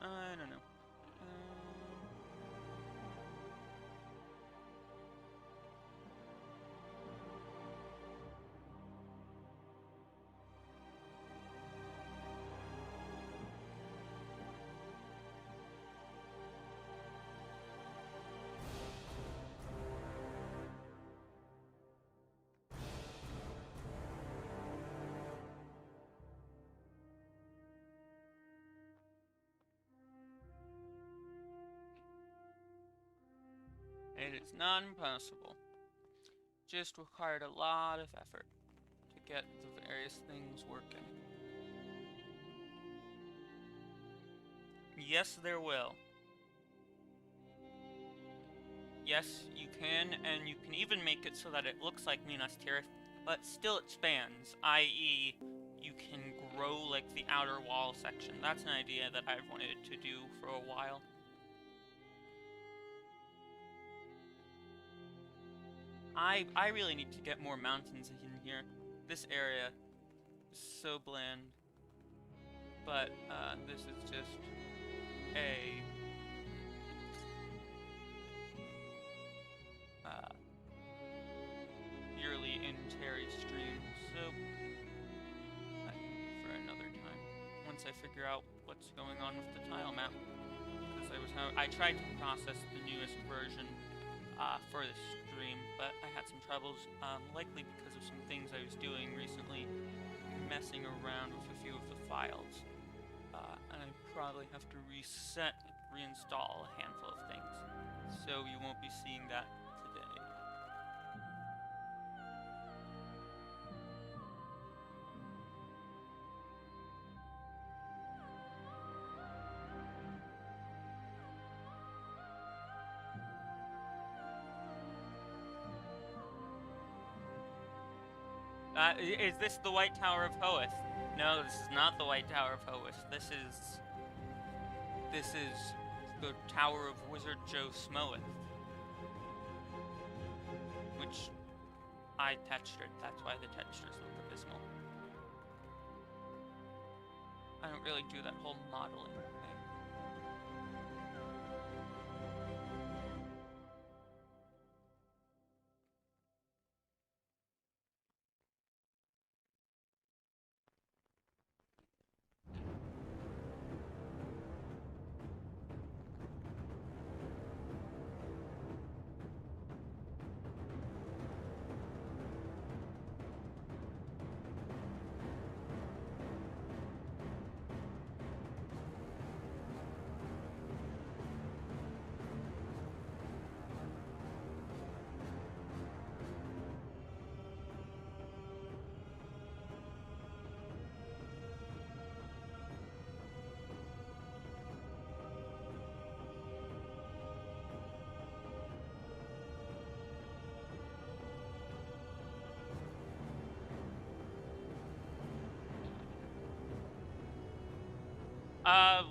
I don't know. And it's not impossible. Just required a lot of effort to get the various things working. Yes, there will. Yes, you can, and you can even make it so that it looks like Minas Tirith, but still it spans, i.e. you can grow like the outer wall section. That's an idea that I've wanted to do for a while. I really need to get more mountains in here. This area is so bland. But this is just a yearly in Terry stream, so that can be for another time. Once I figure out what's going on with the tile map, because I tried to process the newest version for the stream, but I had some troubles, likely because of some things I was doing recently, messing around with a few of the files, and I probably have to reinstall a handful of things, so you won't be seeing that today. Is this the White Tower of Hoeth? No, this is not the White Tower of Hoeth. This is the Tower of Wizard Joe Smoeth, which I textured. That's why the textures look abysmal. I don't really do that whole modeling thing.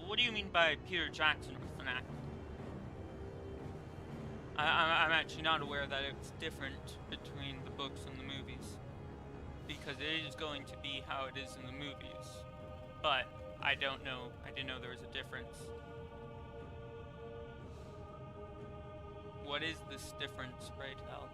What do you mean by Peter Jackson with an accent? I'm actually not aware that it's different between the books and the movies, because it is going to be how it is in the movies, but I don't know, I didn't know there was a difference. What is this difference, pray tell?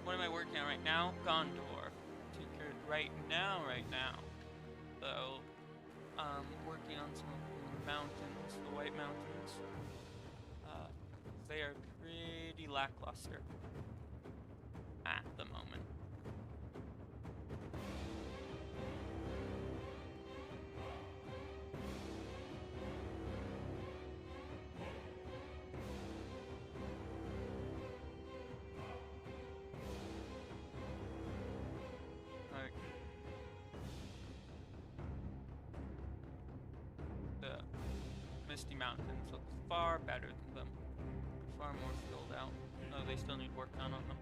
What am I working on right now? Gondor. Take care right now. So, working on some mountains, the White Mountains. They are pretty lackluster at the moment. The Misty Mountains look far better than them. Far more filled out. No, they still need work done on them.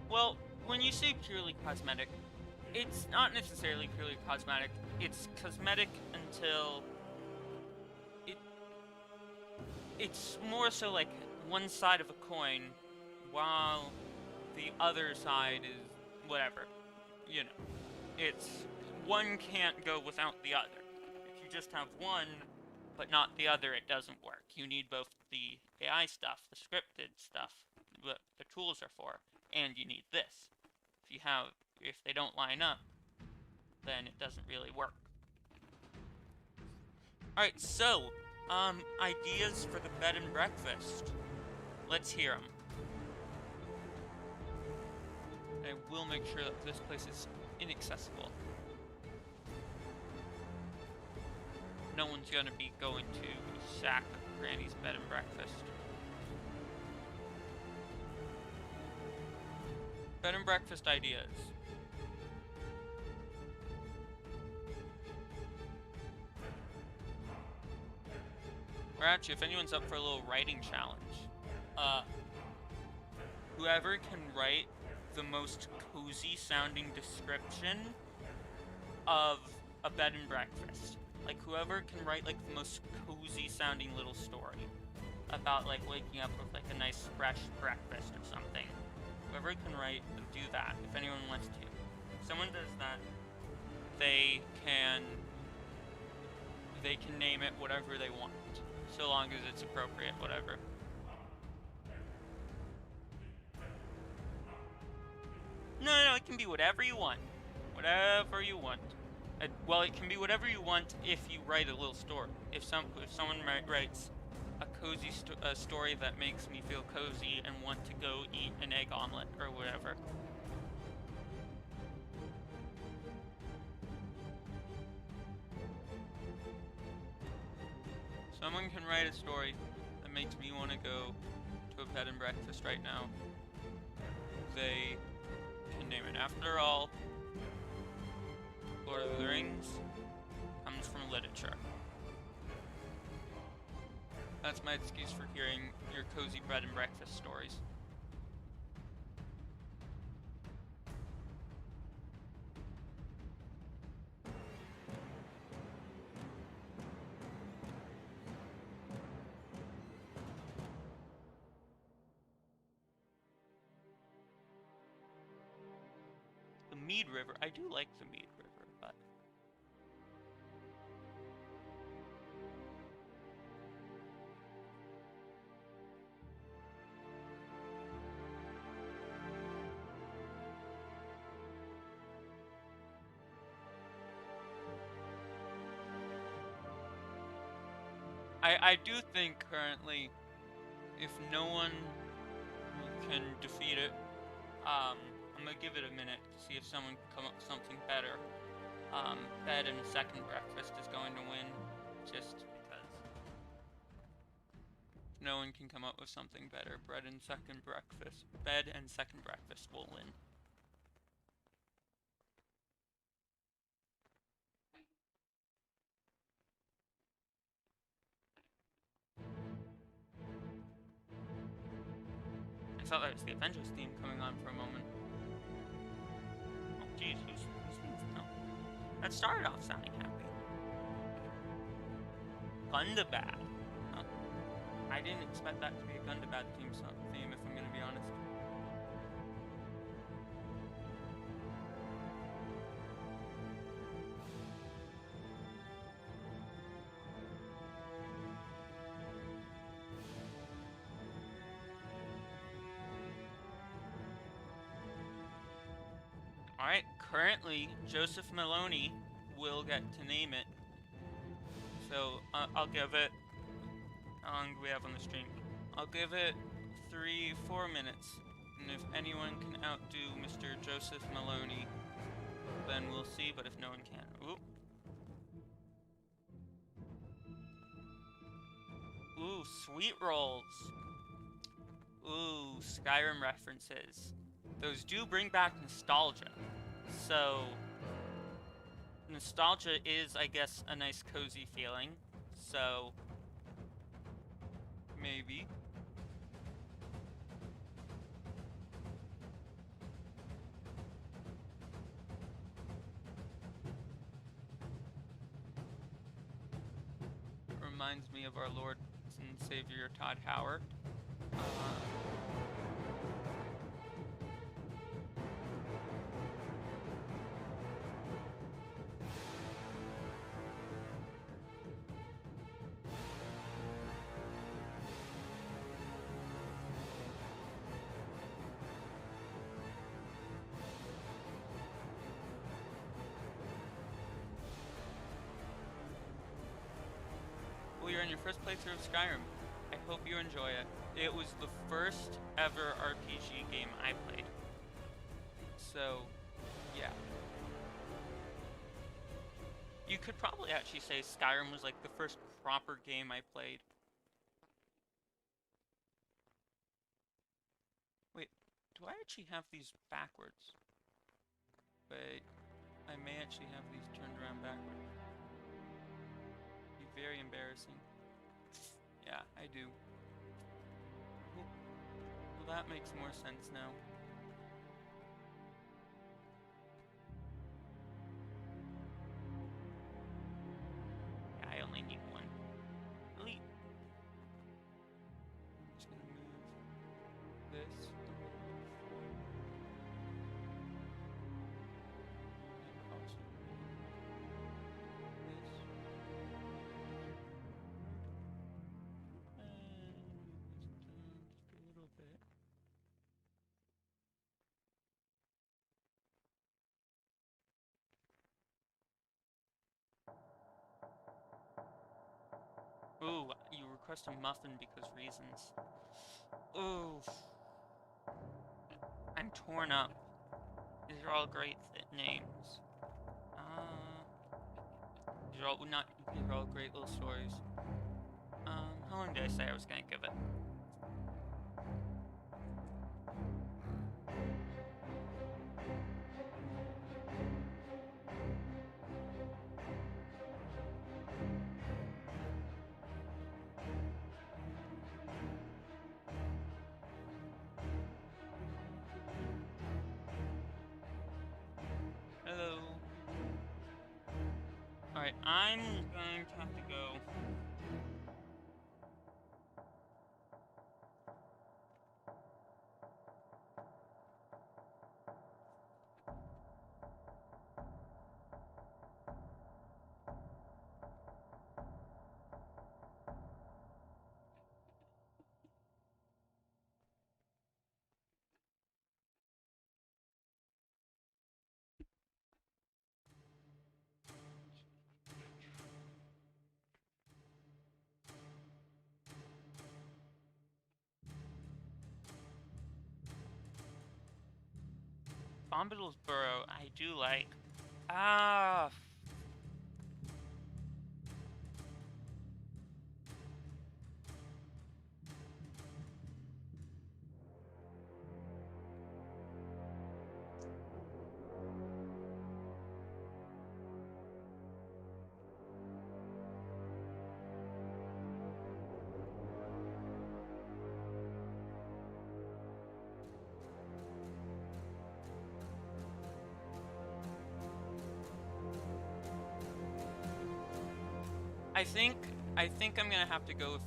Well, when you say purely cosmetic, it's not necessarily purely cosmetic. It's cosmetic until it's more so like one side of a coin, while the other side is whatever. You know, it's one can't go without the other. If you just have one but not the other, it doesn't work. You need both the AI stuff, the scripted stuff, what the tools are for, and you need this. If they don't line up, then it doesn't really work. Alright, so, ideas for the bed and breakfast. Let's hear them. I will make sure that this place is inaccessible. No one's gonna be going to sack Granny's bed and breakfast. Bed and breakfast ideas. actually, if anyone's up for a little writing challenge, whoever can write the most cozy sounding description of a bed and breakfast. Like, whoever can write, like, the most cozy sounding little story about, like, waking up with, like, a nice fresh breakfast or something. Whoever can write, do that, if anyone wants to. If someone does that, they can name it whatever they want, so long as it's appropriate, whatever. No, it can be whatever you want. Whatever you want. Well, it can be whatever you want if you write a little story. If someone writes a cozy story that makes me feel cozy and want to go eat an egg omelet or whatever. Someone can write a story that makes me want to go to a bed and breakfast right now. They can name it. After all, Lord of the Rings comes from literature. That's my excuse for hearing your cozy bread and breakfast stories. The Mead River. I do like the Mead River, but I do think currently, if no one can defeat it, I'm gonna give it a minute to see if someone can come up with something better. Bed and second breakfast is going to win, just because. If no one can come up with something better, bed and second breakfast will win. I thought that was the Avengers theme coming on for a moment. Oh jeez, who's theme? No. That started off sounding happy. Gundabad. Huh. I didn't expect that to be a Gundabad theme, if I'm gonna be honest. Alright, currently, Joseph Maloney will get to name it. So, I'll give it... How long do we have on the stream? I'll give it 3-4 minutes. And if anyone can outdo Mr. Joseph Maloney, then we'll see, but if no one can... Ooh, sweet rolls. Ooh, Skyrim references. Those do bring back nostalgia. So, nostalgia is, I guess, a nice cozy feeling. So, maybe. Reminds me of our Lord and Savior Todd Howard. You're in your first playthrough of Skyrim. I hope you enjoy it. It was the first ever RPG game I played. So, yeah. You could probably actually say Skyrim was like the first proper game I played. Wait, do I actually have these backwards? Wait, I may actually have these turned around backwards. Very embarrassing. Yeah, I do. Well, that makes more sense now. Yeah, I only need one. Elite. Just gonna move this a little bit forward. And also this. And move this down just a little bit. Ooh, you request a muffin because reasons. Ooh, I'm torn up. These are all great names. These are all not. These are all great little stories. How long did I say I was gonna give it? Hello. Alright, I'm going to have to go. Bombadil's Burrow, I do like. Ah. I think I'm gonna have to go with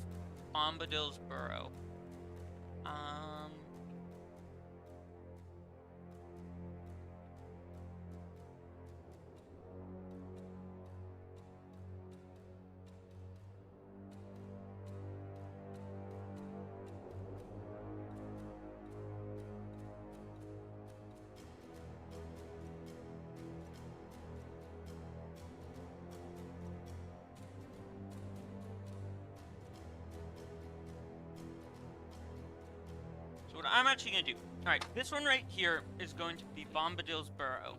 Bombadil's Burrow. So what I'm actually gonna do. Alright, this one right here is going to be Bombadil's Burrow.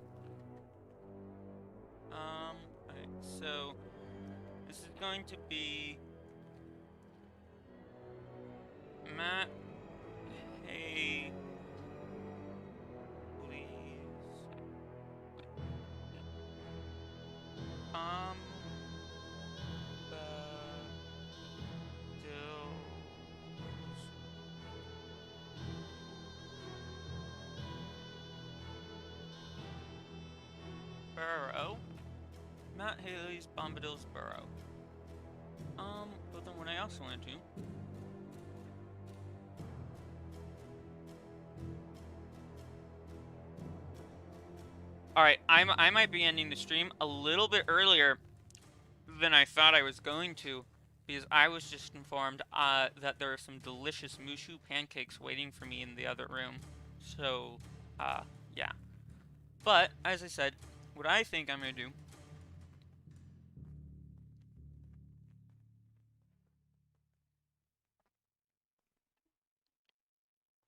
Alright, so this is going to be Matt. Hey, please. Burrow. Matt Haley's Bombadil's Burrow. But then what I also want to do. Alright, I might be ending the stream a little bit earlier than I thought I was going to, because I was just informed that there are some delicious mushu pancakes waiting for me in the other room. So, yeah. But, as I said, what I think I'm going to do.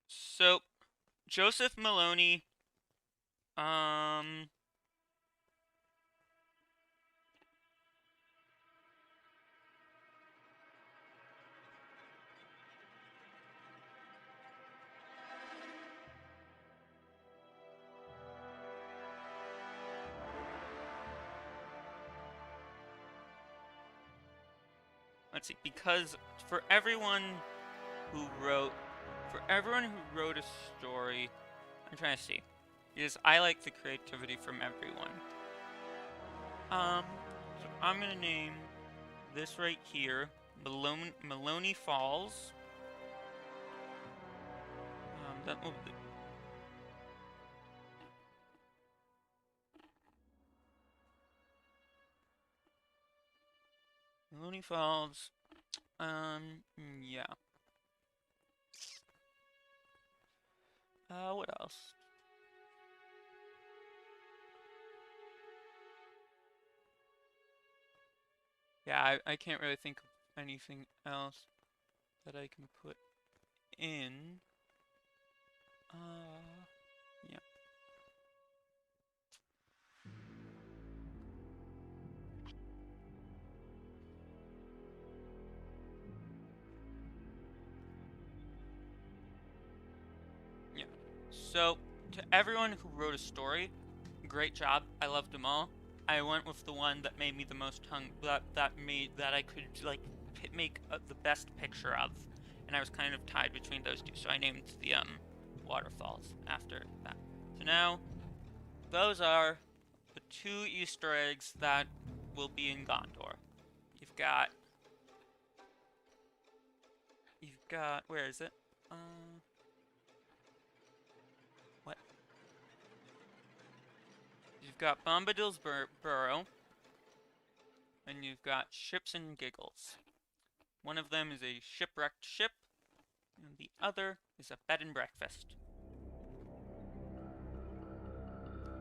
So, Joseph Maloney, let's see, because for everyone who wrote a story, I'm trying to see, because I like the creativity from everyone. So I'm gonna name this right here Maloney Falls. That will be Maloney Falls. Yeah. What else? Yeah, I can't really think of anything else that I can put in. Yeah. Yeah. So, to everyone who wrote a story, great job. I loved them all. I went with the one that made me the most that I could like make the best picture of, and I was kind of tied between those two. So I named the waterfalls after that. So now, those are the 2 Easter eggs that will be in Gondor. You've got, where is it? What? You've got Bombadil's Burrow, and you've got Ships and Giggles. One of them is a shipwrecked ship, and the other is a bed and breakfast.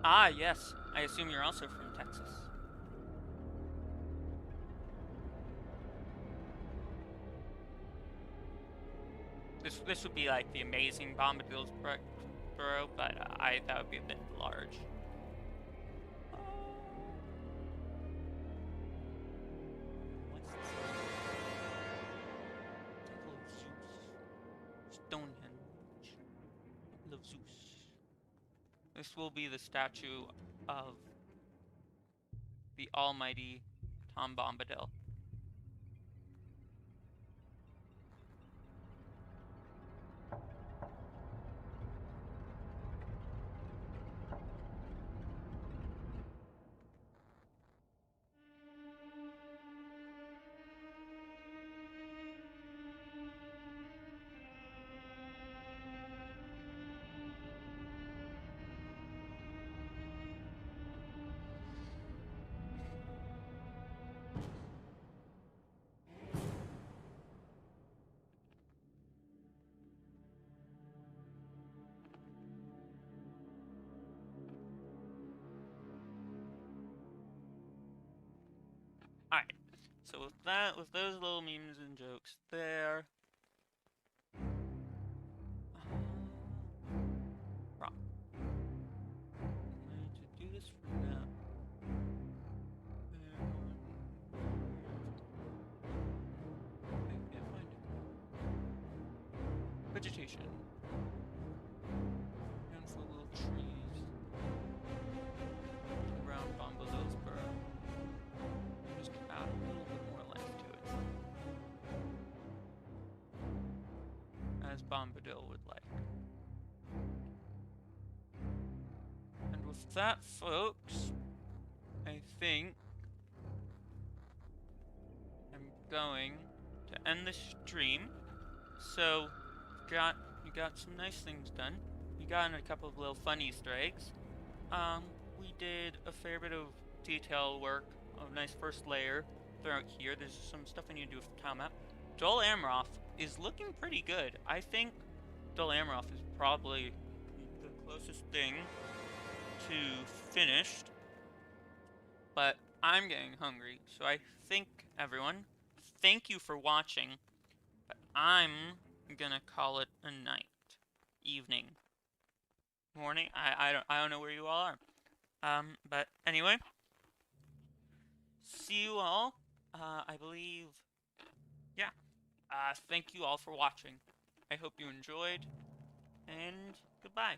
Ah, yes. I assume you're also from Texas. This would be like the amazing Bombadil's Burrow, but that would be a bit large. What's this? Temple of Zeus. Stonehenge. Temple of Zeus. This will be the statue of the almighty Tom Bombadil. Alright, so with those little memes and jokes there. Wrong. I'm going to do this for now. I can't find it. Vegetation. Handful of little trees around Bombadil's Burrow. Just add a little bit more life to it. As Bombadil would like. And with that, folks, I think I'm going to end the stream. So, you got some nice things done. You got a couple of little fun Easter eggs. We did a fair bit of detail work, a nice first layer throughout here. There's some stuff I need to do with the tile map. Dol Amroth is looking pretty good. I think Dol Amroth is probably the closest thing to finished. But I'm getting hungry, so I think, everyone, thank you for watching. But I'm gonna call it a night, evening, morning. I don't know where you all are. But anyway, see you all. I believe, yeah. Thank you all for watching. I hope you enjoyed, and goodbye.